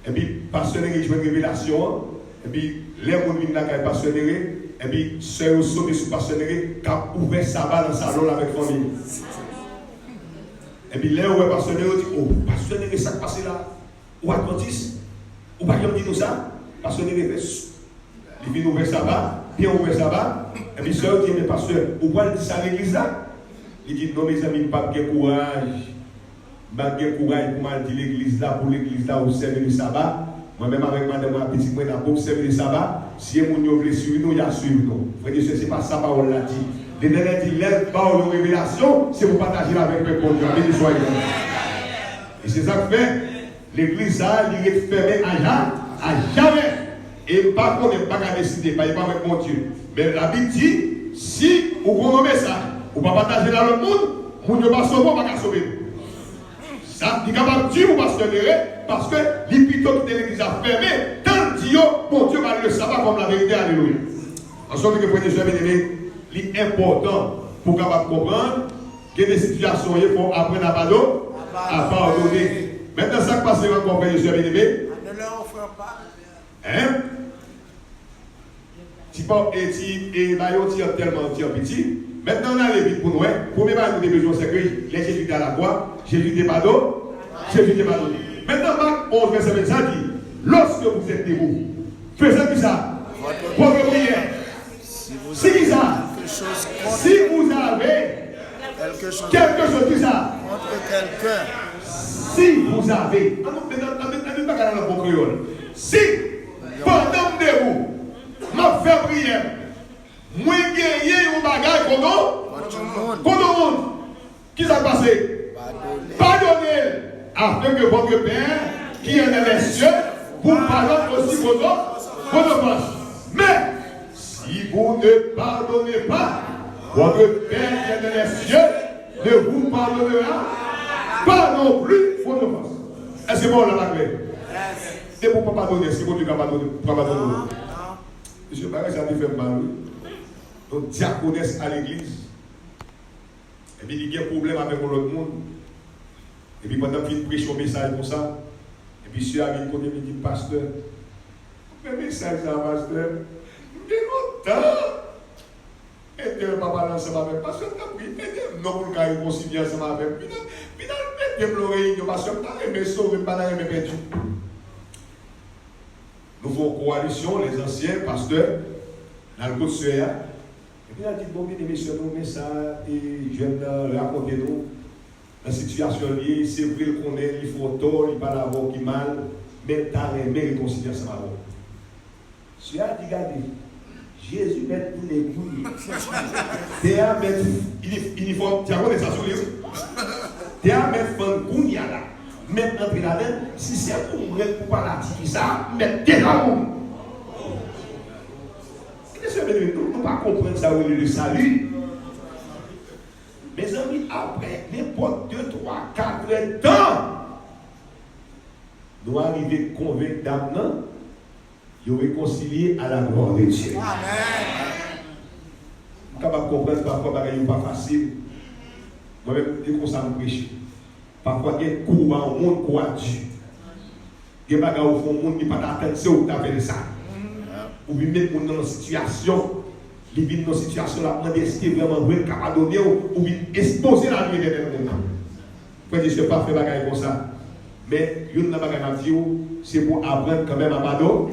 Et puis, pasteur Néré joue une révélation, et puis, les gens qui ont pasteur Néré, et puis, ceux qui sont sur pasteur Néré, qui ont ouvert sabbat dans le salon avec la famille. Et puis là, où est pasteur Néré, dit, oh, pasteur Néré, ça qui passe là, ou Adventiste, ou pas comme dit nous ça, pasteur Néré fait, il vient ouvrir sabbat, bien ouvert sabbat, et puis ceux qui dit, mais pasteur, ou pas dit ça à l'église là? Il dit, non, mes amis, pas de courage, pas de courage pour mal dire l'église là, pour l'église là, où servir le sabbat. Moi-même avec madame, ma petite, moi, pour servir le sabbat, si vous voulez suivre nous, il y a suivre nous. Frère Dieu, c'est pas ça, parole l'a dit. Les derniers dit, lève parole de révélation, c'est pour partager avec le peuple de Dieu. Soyez et c'est ça que fait, l'église ça, il est fermé à jamais. Et pas qu'on n'est pas qu'à décider, pas avec mon Dieu. Mais la Bible dit, si vous connaissez ça, vous ne pouvez pas partager dans le monde, vous ne pouvez pas sauver, vous ne pouvez pas sauver. Ça, il est capable de dire ou pas se tenir, parce que l'épitome de l'église a fermé, tant Dieu, bon Dieu va le savoir comme la vérité, alléluia. En sorte que, frères et sœurs bien-aimés, l'important pour capable comprendre que des situations, il faut apprendre à pardonner. Maintenant, ça qui passe encore, frères et sœurs bien-aimés. Ne leur offre pas. Hein? Et Maillot tire tellement petit. Maintenant, on a les vies pour nous. Premier pas, nous avons besoin, c'est que les Jésus à la croix, Jésus des pardons, Jésus des pardons. Maintenant, Marc 11, verset 25 dit, lorsque vous êtes debout, faites ça. Votre prière. Si vous avez quelque chose qui ça, Contre quelqu'un. si vous avez, si pendant debout, ma fait prière, moi gagné un bagage contre le monde, qui s'est passé? Pardonnez, afin que votre Père qui est dans les cieux vous pardonne aussi vos offenses. Mais si vous ne pardonnez pas, votre Père qui est dans les cieux ne vous pardonnera pas non plus vos offenses. Est-ce que bon là la clé? C'est pour ne pas pardonner, c'est pour Dieu qui va pardonner. Monsieur Barret, ça me fait mal. Donc, diaconesse à l'église. Et puis, il y a un problème avec l'autre monde. Et puis, pendant qu'il prêche un message comme ça, et puis, monsieur a dit, il dit, pasteur, le message, ça, pasteur, il est longtemps. Et Dieu ne va pas lancer ma mère. Pasteur, il est non pour le cas, il considère ensemble avec. Finalement, il pleurer, pasteur, il m'a sauvé, il m'a perdu. Nous faisons coalition, les anciens pasteurs, dans le côté suéa. Et puis, il a dit, bon, bien aimé, nous, mais ça, et je vais raconter nous, la situation liée, c'est vrai qu'on est, il faut tort, il parle avoir qui mal, mais t'as aimé réconcilier ça avant. Suéa a dit, regardez, Jésus met tous les couilles. Théa met, il faut, tu as connaissé ça sur les Théa met fan couille là. Mettre entrer là-dedans, si c'est pour mourir pour pas la dire ça, mettre déjà où. Nous ne pas comprendre ça, le salut. Mes amis, après n'importe 2, 3, 4 temps, nous arrivons à convaincre d'amener, de réconcilier à la gloire de Dieu. Amen. Nous sommes capables de comprendre parfois, ce n'est pas facile. Moi-même, dès qu'on s'en prêche. Parfois, il y a un courant au monde qui a Dieu. Il y a des gens au monde qui n'ont pas d'attention à faire ça. Ou bien mettre dans une situation, ils vivent dans une situation là, est-ce qu'il est vraiment vrai, capable de donner, ou bien exposer la vie de l'autre. Frère, je ne sais pas faire des choses comme ça. Mais, il y a une chose c'est pour apprendre quand même à pardonner.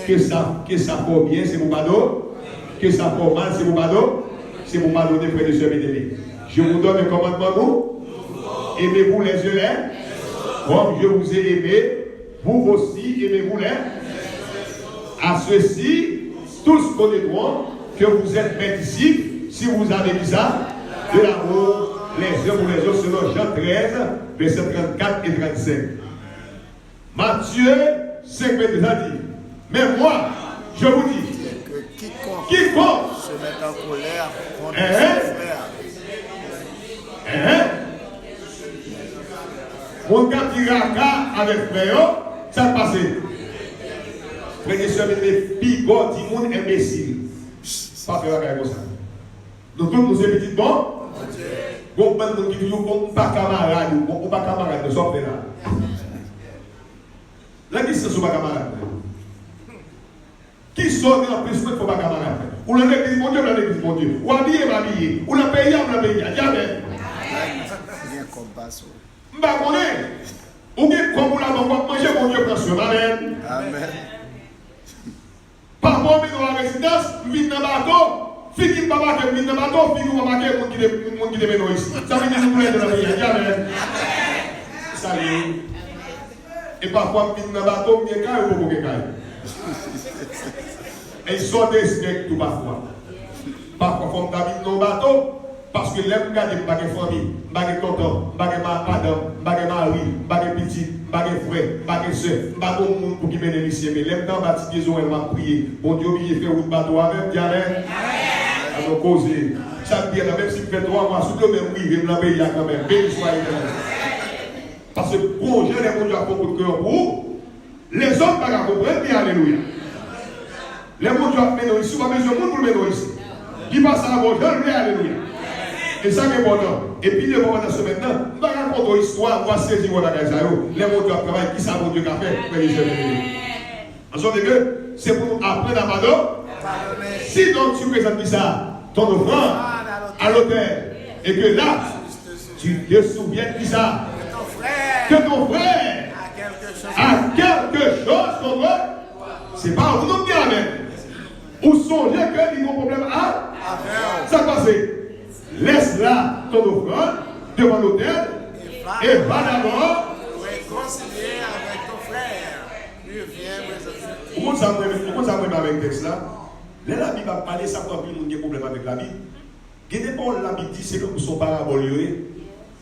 Que ça fait bien, c'est pour pardonner. Que ça fait mal, c'est pour pardonner. C'est pour pardonner, frère de ce je vous donne un commandement, vous. Aimez-vous les uns comme je vous ai aimé, vous aussi aimez-vous les. À ceux-ci, tous connaîtront que vous êtes mes disciples si vous avez dit ça, de l'amour les uns pour les autres, selon Jean 13, versets 34 et 35. Matthieu 5, 22 dit, Mais moi, je vous dis, que quiconque se met en colère contre son frère. Mon gars qui raca avec frère, ça passe. Prenez ce les bigots du monde imbécile. Pas faire la comme ça. Donc, tous nos petits bons, bon, nous qui toujours pas camarades, ou pas camarades, ne sommes pas là. La distance, n'est pas camarade. Qui sort en plus, il ne faut pas camarade. Ou l'église, mon Dieu, la l'église, mon Dieu. Ou habillé, ou la paye, jamais. M'a connaît. Ou bien comme vous l'avez manger, mon Dieu, prend sur Amen. Amen. Par rapport à la résidence, vite dans le bateau. Fini pas marquer, vite dans le bateau, fini pas marquer, mon qui est ici. Ça veut dire que nous voulons de la vie. Amen. Salut. Et parfois, vite dans le bateau, bien calme ou pas calme. Et ils sont des snacks tout parfois. Parfois, il faut que dans le bateau. Parce que l'aime garder ma famille, ma tonton, ma madame, ma mari, ma petit, ma frère, ma soeur, ma monde pour qui bénéficie. Mais l'aime dans ma petite maison, elle m'a prié. Bon Dieu, il fait route bateau avec, dis Amen. À nos causer. Chaque bien, même si fait 3 mois, sous le même oui, il me l'a payé quand même. Béni soit parce que bon, j'ai les gens à beaucoup de cœur pour vous. Les autres, ne comprennent pas, alléluia. Les gens qui ont ici, on va mettre le monde pour le mettre ici. Qui passe à la bonne, je alléluia. Et ça c'est important. Et puis le moment de ce maintenant, on va raconter une histoire, on va saisir mon bagage. Les mots de travail, qui ça mon Dieu qu'a fait, en sorte que c'est pour apprendre à pardonner. Si donc tu présentes ça, ton offrande à l'autel, et que là, tu te souviens de ça, que ton frère a quelque chose contre eux, c'est pas vous non bien avec. Ou songez qu'il y a un problème à ça passe. Laisse là ton offrande devant l'autel et va d'abord réconcilier avec ton frère. Comment ça va avec le texte là? Là, la Bible va parler, ça peut avoir des problèmes avec la Bible. Il y a des paroles, la Bible dit c'est que nous sommes paraboles.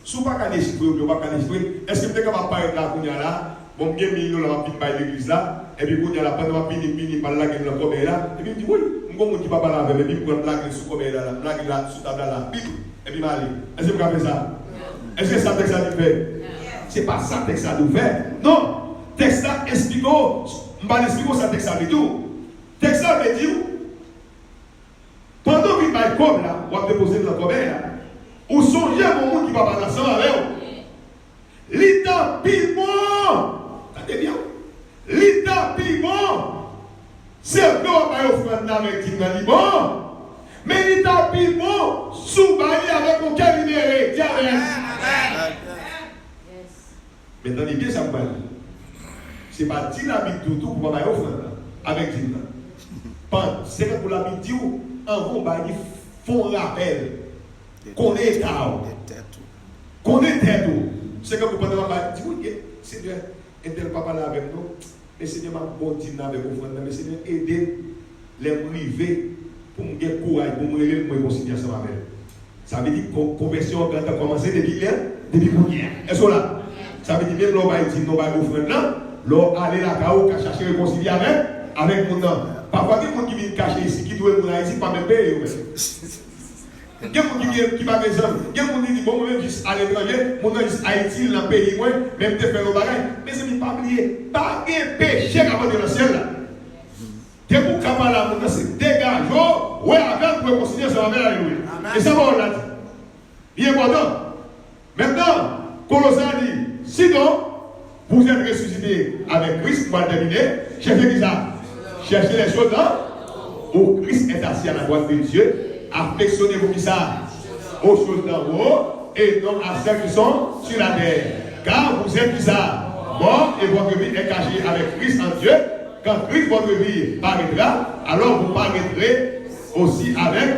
Si vous ne pouvez pas déchiffrer, vous ne pouvez pas déchiffrer. Est-ce que vous êtes capable de parler de la Kounia là? Bon, bien millions là, on va l'église là. Et puis, Kounia là, pendant que je parle là, je vais là. Et puis, je dis oui, je ne vais pas parler avec lui. Et puis, je vais blaguer sous comme là, blaguer là, sous table là. Et puis, je vais aller. Est-ce que vous avez ça? Est-ce que ça texte ça nous fait? Ce n'est pas ça texte ça nous fait. Non. Texte ça explique. Je ne vais pas expliquer ça texte ça du tout. Texte ça veut dire pendant qu'il va comme là, on va déposer dans le commerce là. Ou songez à mon monde qui va pas ensemble avec vous. L'état piment. Attendez bien. L'état piment. C'est le qu'on va offrir avec qui dans bon. Mais l'état piment, sous-baillé avec mon cabinet. Mais dans l'idée, ça me parle. Ce n'est pas dynamique du tout pour pas offrir avec Dina. C'est que pour la midi, en gros, ils font rappel. Qu'on est tard. Qu'on est tête. C'est que vous pouvez dire, oui, Seigneur, aidez papa là avec nous. Mais Seigneur, ma bonne dîner avec vous, mais Seigneur, aidez les privés pour me donner courage, pour me lever, pour me concilier ça avec. Ça veut dire que la conversion a commencé depuis hier. Est-ce que là? Ça veut dire même l'on va dire, nous va offrir là, l'on aller là, où chercher réconcilier avec mon nom. Parfois, il y a des gens qui viennent cacher ici, qui doivent venir ici, pas même payer. Il y a des gens qui va des hommes. Il y a des gens qui disent, bon, moi, juste à l'étranger, mon nom est Haïti, dans le pays, moi, même te faire nos bagages. Mais ce n'est pas oublier, pas de péché avant de le ciel là. T'es pour Kamala, mon nom c'est dégage, ouais, avec pour réconcilier, ça va venir alléluia. Et ça va, on l'a dit. Il est important. Maintenant, Colossiens dit, sinon, vous êtes ressuscité avec Christ, pour terminer, cherchez ça. Cherchez les choses là, où Christ est assis à la droite de Dieu. Affectionnez-vous qui ça aux choses d'en haut et non à celles qui sont sur la terre. Car vous êtes qui ça mort et votre vie est cachée avec Christ en Dieu. Quand Christ, votre vie, paraîtra, alors vous paraîtrez aussi avec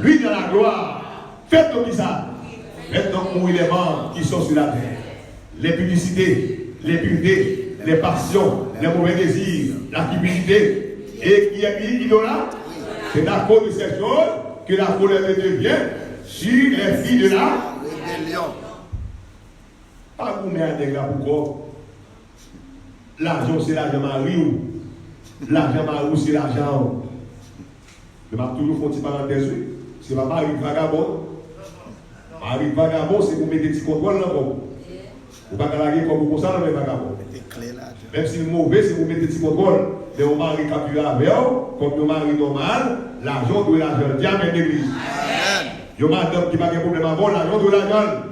lui dans la gloire. Faites donc qui ça? Faites donc mourir les morts qui sont sur la terre. Les publicités, les puretés, les passions, les mauvais désirs, la cupidité. Et qui est idolâtre, c'est à cause de ces choses que la colère de Dieu vient sur les filles de la rébellion. Pas vous mettre des gars pourquoi l'argent c'est l'argent Marie. L'argent marou, c'est l'argent. Je vais toujours faire une petite parenthèse. C'est pas Marie Vagabond. Marie Vagabond, c'est pour mettre des petits contrôles là. Vous ne pouvez pas gagner comme vous ça, mais Vagabond. Même si c'est mauvais, c'est pour mettre des petits contrôles. Mais on marie capturé avec eux, comme on marie normal, l'argent doit l'argent. Diable d'église. Il y a madame qui n'a pas de problème avant, l'argent doit l'argent.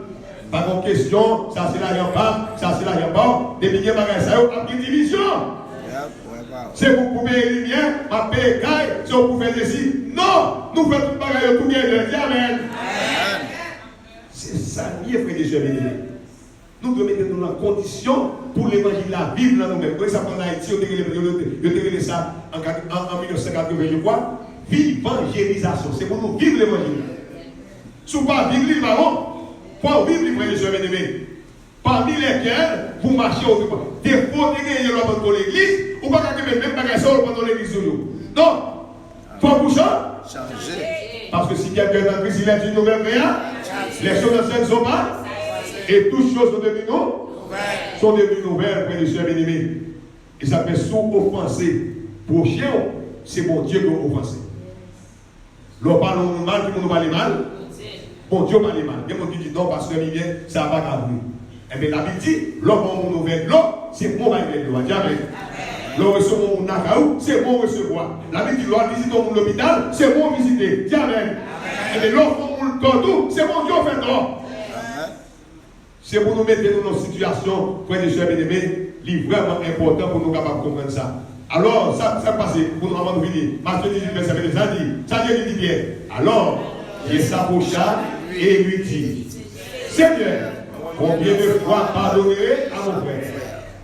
Pas de question, ça c'est l'argent pas, ça c'est l'argent pas. Depuis qu'il y a ça, il y a une division. C'est pour couper les lumières, ma paix, c'est pour faire ceci. Non, nous faisons tout le bagage pour bien de dire Amen. C'est ça, lié, frère de Dieu. Nous devons mettre dans la condition pour l'évangile la vivre dans nous-mêmes. Quand ça prend en Haïti, on a ça en 1980, je crois. Évangélisation, c'est pour nous vivre l'évangile. Si vous ne pas vivre l'évangile, pour vivre l'évangile, parmi lesquels vous marchez au devant. Des fois, vous avez l'homme dans l'église, ou pas que même pas pendant l'église. Non, il faut vous changer. Parce que si quelqu'un est en crise, il est une nouvelle rien, les choses anciennes ne sont pas. Et toutes choses sont devenues nouvelles, frères et sœurs bien-aimés. Et ça fait sous-offenser. Pour chien, c'est mon Dieu qui a offensé. L'on parle mal, qui nous parle mal. Mon Dieu parle mal. Et mon Dieu dit non, parce que bien, ça va pas gagner. Eh bien, la Bible dit, l'homme mon nouvelle l'eau, c'est mon avec l'eau. Jamais. L'homme reçoit mon nakaou, c'est mon recevoir. La Bible dit, l'homme visite mon l'hôpital, c'est mon visiter. Jamais. Eh bien, l'homme mon tortou, c'est mon Dieu fait d'or. C'est pour nous mettre dans nos situations, frères et sœurs bien-aimés, c'est vraiment important pour nous capables de comprendre ça. Alors, ça passe, pour nous avant de finir. Matthieu 18, verset 22, ça dit bien. Alors, il s'approcha et lui dit, Seigneur, combien de fois pardonnerai à mon frère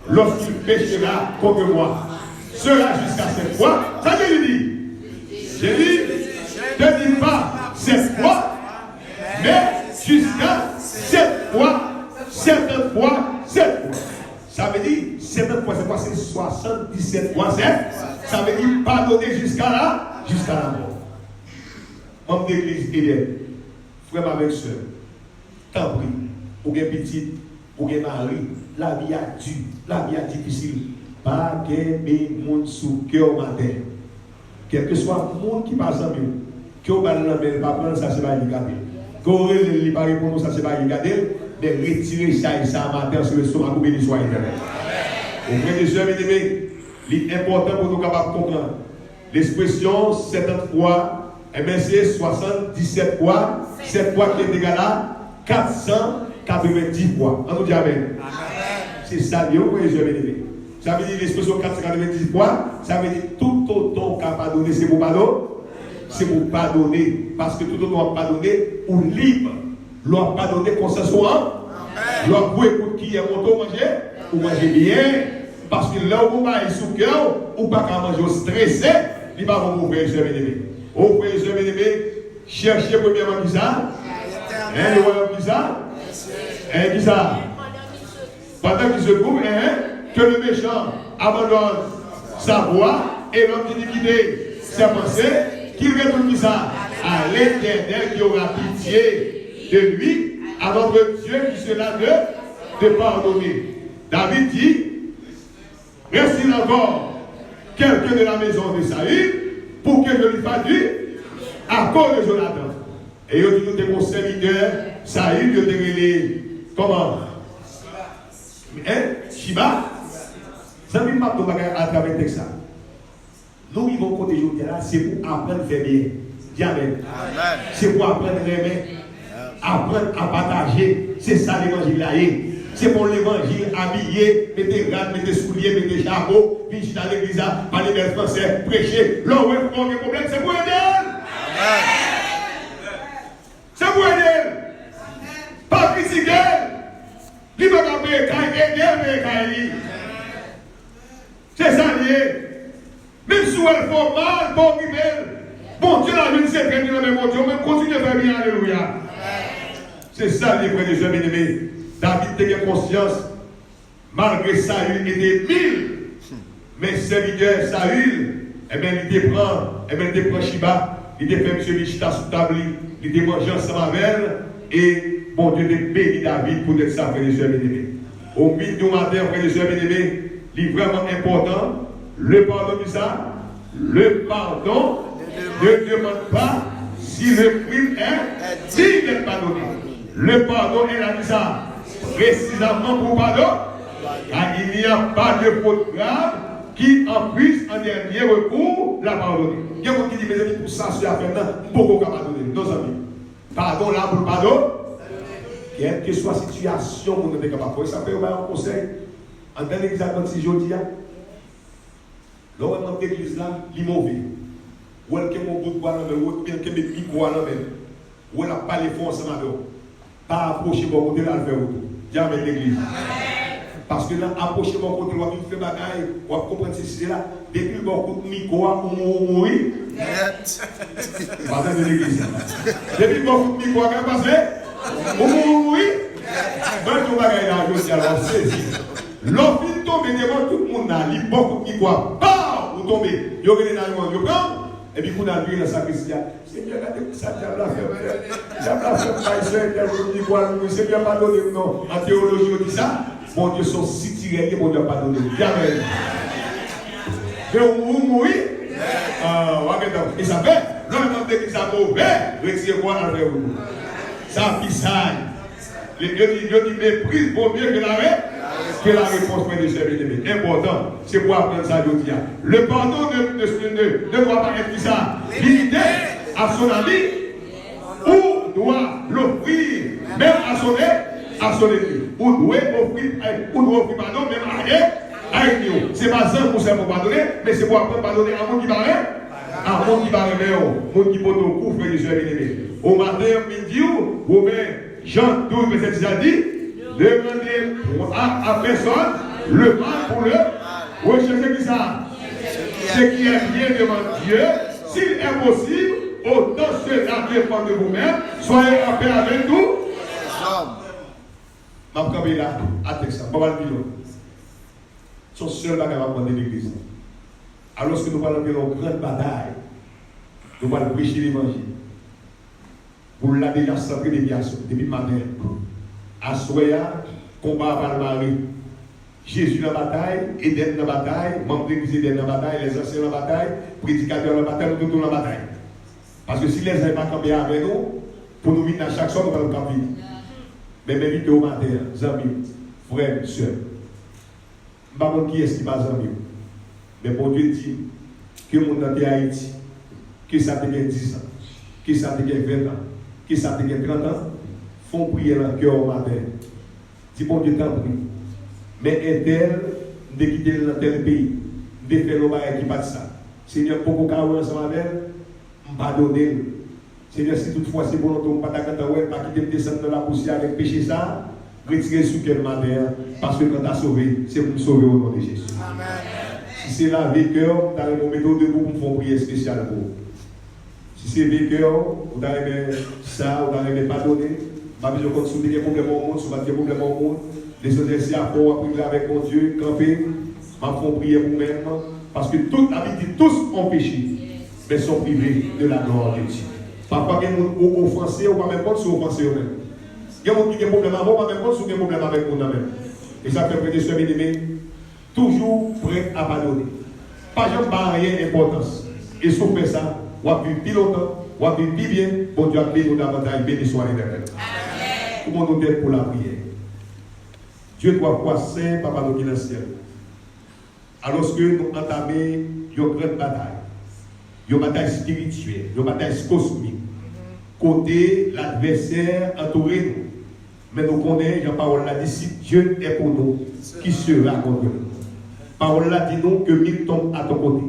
lorsqu'il péchera contre moi? Sera jusqu'à 7 fois. Ça dit. J'ai dit, ne dis pas 7 fois, mais jusqu'à 7 fois. 7 fois, 7 fois. Ça veut dire, 7 fois, c'est quoi? C'est 77 fois 7. Ça veut dire pardonner jusqu'à la mort. Homme d'église, élève, frère avec soeur, tant pis, ou bien petit, ou bien mari, la vie a dure, la vie a difficile. Pas que mes monde sous cœur matin. Quel que soit le monde qui passe en mieux, que vous ne pas prendre ça, c'est pas regarder. Que vous ne pas répondre, ça, c'est pas regarder. De retirer ça et ça matin sur le stomac pour bénir soit éternel. Au frère des sœurs bien-aimés, l'important pour nous capables de comprendre. L'expression 70 fois, eh bien c'est 77 fois, 7 fois qui est égal à 490 fois. On nous dit Amen. C'est ça, vous frère des sœurs bien-aimés. Ça veut dire l'expression 490 fois, ça veut dire tout autant qu'a pardonné, c'est pour pardonner. C'est pour pardonner. Parce que tout autant pardonner, ou libre. L'on pardonner consensuellement. L'on peut écouter qui est monté manger, ou manger bien. Parce que là où vous avez sous cœur, ou pas qu'à manger stressé, il va vous ouvrir les yeux bien-aimés. Ouvrez les yeux bien-aimés, cherchez premièrement qui ça. Le royaume qui ça. Qui ça. Pendant qu'il se trouve, que le méchant abandonne sa voie et l'homme d'iniquité ses pensées, qu'il retourne qui ça à l'Éternel qui aura pitié de lui, à notre Dieu qui sera de pardonner. David dit, reste encore quelqu'un de la maison de Saül pour que je lui fasse du à cause de Jonathan. Et il dit, nous sommes serviteurs, Saül, il dit, comment? Shiba? Ça ne veut pas à travers le texte. Nous vivons côté aujourd'hui là, c'est pour apprendre à faire bien. Amen. C'est pour apprendre à aimer. Apprendre à partager, c'est ça l'évangile là. C'est pour l'évangile habillé, mettez rad, mettez souliers, mettez chapeau, puis dans l'église, parler bel français, prêcher. Là où il y a un problème, c'est pour aider. C'est pour aider. Pas critiquer. Il ne va pas aider. C'est ça lié. Même si elle fait mal, bon Dieu, la vie c'est très bien, mais bon Dieu, même continue à faire bien, alléluia. C'est ça, les frères des jeunes bien-aimés. David a conscience, malgré Saül était 1000, mais serviteur Saül, eh bien, il prend Shiba, il fait M. Michita sous table, il mangé ensemble avec elle, et bon Dieu a béni David pour être ça, frères des jeunes bien-aimés. Au milieu du matin, frères des jeunes bien-aimés, il est vraiment important, Le pardon de ça, le pardon ne demande pas si le crime est dit d'être pardonné. Le pardon est là, ça, précisément pour pardon, car il n'y a pas de faute grave qui en puisse en dernier recours la pardonner. Il y a quelqu'un qui dit, mes amis, pour ça, c'est à faire, beaucoup qu'à pardonner, nos amis. Pardon là pour le pardon, quelle que soit la situation, vous n'êtes pas capable de faire. Ça fait un conseil. En tant l'église adventiste, je dis, l'homme de l'église là, il est mauvais. Ou elle qui est mon bout de bois là, ou elle qui est mon micro là, ou elle n'a pas les fonds ensemble avec vous. Pas approcher mon côté là, le faire autour. Jamais l'église. Parce que là, approcher mon côté, on va faire bagaille, on va comprendre ceci là. Depuis mon côté micro, on mourir. Pas de l'église. Depuis mon côté micro, on va passer. On mourir. Quand on va gagner là, je dis alors, c'est l'homme il tombe devant tout le monde là, il beaucoup de quoi, vous tombez, vous regardez dans le monde, vous prenez, et puis vous avez vu la sacristie. Seigneur, regardez ça, diable a fait, diable a fait, Seigneur, pardonnez-nous, non. En théologie, on dit ça, mon Dieu, sont si tirés, mon Dieu, pardonnez-nous. Jamais. Mais vous mourrez, et ça fait, l'homme de l'église a mauvais, retirez-moi avec vous. Ça pissaille. Dieu dit méprise vaut mieux que la réponse de ses important, c'est pour apprendre ça aujourd'hui. Le pardon ne doit pas être ça limité à son ami ou doit l'offrir même à son ennemi. Ou doit offrir pardon même à ennemi. C'est pas ça pour pardonner, mais c'est pour apprendre à pardonner à mon qui paraît. À mon qui paraît, mon qui peut nous couvrir les bien-aimés. Au matin, midi, Romains Jean 12, verset 10 a dit, demandez à personne le mal pour le rechercher qui ça. Ce qui est bien devant Dieu, s'il est possible, autant cela dépend de vous-même, soyez en paix avec nous. Ma première là, à Texas, pas mal de millions. Son seul bagage à prendre l'église. Alors que nous parlons de nos grandes batailles, nous allons prêcher l'évangile. Vous l'avez déjà centré déviation depuis le matin. À Soya, combat par le mari. Jésus dans la bataille, Éden dans la bataille, membre de l'église Éden dans la bataille, les anciens dans la bataille, prédicateurs dans la bataille, nous tous dans la bataille. Parce que si les gens n'ont pas campé avec nous, pour nous mettre à chaque soir, nous allons camper. Mais m'invite au matin, amis, frères, sœurs. Je ne sais pas qui est-ce qui va amis. Mais pour Dieu dit que le monde dans Haïti, que ça devient 10 ans, que ça devient 20 ans, que ça devient 30 ans, font prier dans le cœur au matin. Si bon Dieu t'en prie. Mais est-elle de quitter dans tel pays, de faire le bail qui passe ça. Seigneur, pour qu'on ait ensemble avec elle, pardonnez. Seigneur, si toutefois c'est bon, on ne va pas quitter descendre dans la poussière avec péché ça, retirer sous quel matin, parce que quand tu as sauvé, c'est pour nous sauver au nom de Jésus. Amen. Si c'est là, vécœur, tu as une méthode debout pour me faire prier spéciale pour vous. Si c'est vécœur, vous avez ça, vous avez pardonné, ma vie, je compte sur des problèmes au monde, sur des problèmes au monde, les exercices à faire, prier avec mon Dieu, camper, m'a fait prier pour-même, parce que toute la vie, tous ont péché, mais sont privés de la gloire de Dieu. Parfois, il y a des gens offensés, on ne va même pas se offenser eux-mêmes. Il y a des gens qui ont des problèmes avec vous, on ne va même pas se problème avec vous-même. Et ça fait près de ce bien-aimé, toujours prêt à pardonner. Pas jamais rien d'importance. Et si on fait ça, on va vivre plus longtemps, on va vivre plus bien, bon Dieu a béni davantage, béni soit l'éternel. Tout le monde nous aide pour la prière. Dieu doit voir saint, Papa nous qui est dans le ciel. Alors que nous entamons une grande bataille, une bataille spirituelle, une bataille cosmique. Côté l'adversaire entouré nous. Mais nous connaissons, la parole l'a dit, si Dieu est pour nous, qui sera contre nous? La parole l'a dit nous que 1000 tombent à ton côté,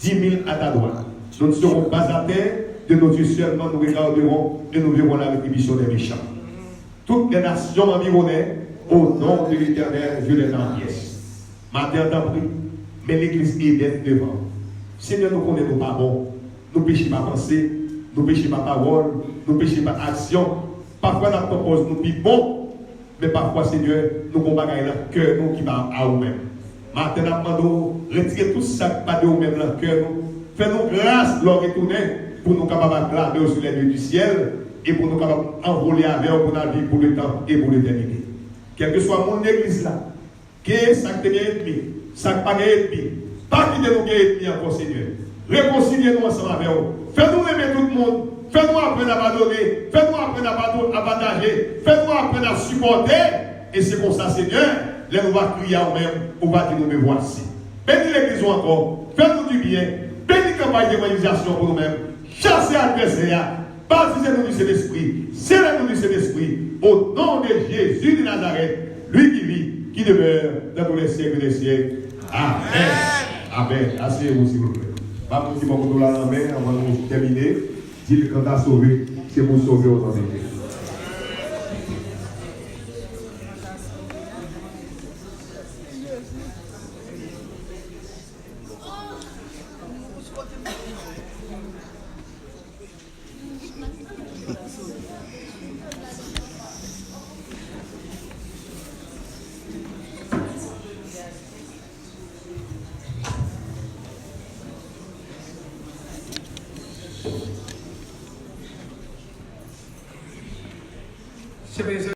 10 000 à ta droite. Nous ne serons pas à terre, de nos yeux seulement nous regarderons et nous verrons la rétribution des méchants. Toutes les nations environnées, au nom de l'Éternel, Dieu les enviesse. Matin, t'en prie, mais l'église est devant. Seigneur, nous connaissons pas bon, nous péchons pas pensée, nous péchons pas parole, nous péchons pas action. Parfois, nous proposons nous plus bon, mais parfois, Seigneur, nous avons des choses dans le cœur qui va à nous-mêmes. Matin, nous demandons, retirez tout ça qui va de nous-mêmes dans le cœur. Fais-nous grâce, leur retourner, pour nous capables de clamer sur les lieux du ciel et pour nous capables d'envoler avec eux pour la vie, pour le temps et pour l'éternité. Quel que soit mon église là, que ça te ennemi, ça pas ennemi, Pas quitter nous guérir encore, Seigneur. Réconciliez-nous ensemble avec vous. Fais-nous aimer tout le monde. Fais-nous apprendre à pardonner. Fais-nous apprendre à partager. Fais-nous apprendre à supporter. Et c'est comme ça, Seigneur, là nous va crier à nous-mêmes, on va dire nous me voici. Bénis l'église encore. Fais-nous du bien. Bénis la campagne d'évangélisation pour nous-mêmes. Chassez l'adversaire. Baptisez-nous du Saint-Esprit. Scellez-nous du Saint-Esprit. Au nom de Jésus de Nazareth, lui qui vit, qui demeure dans tous les siècles des siècles. Amen. Amen. Asseyez-vous s'il vous plaît. Pas pour dire que nous l'avons avant de terminer. Dites quand tu as sauvé, c'est pour sauver aux hommes. C'est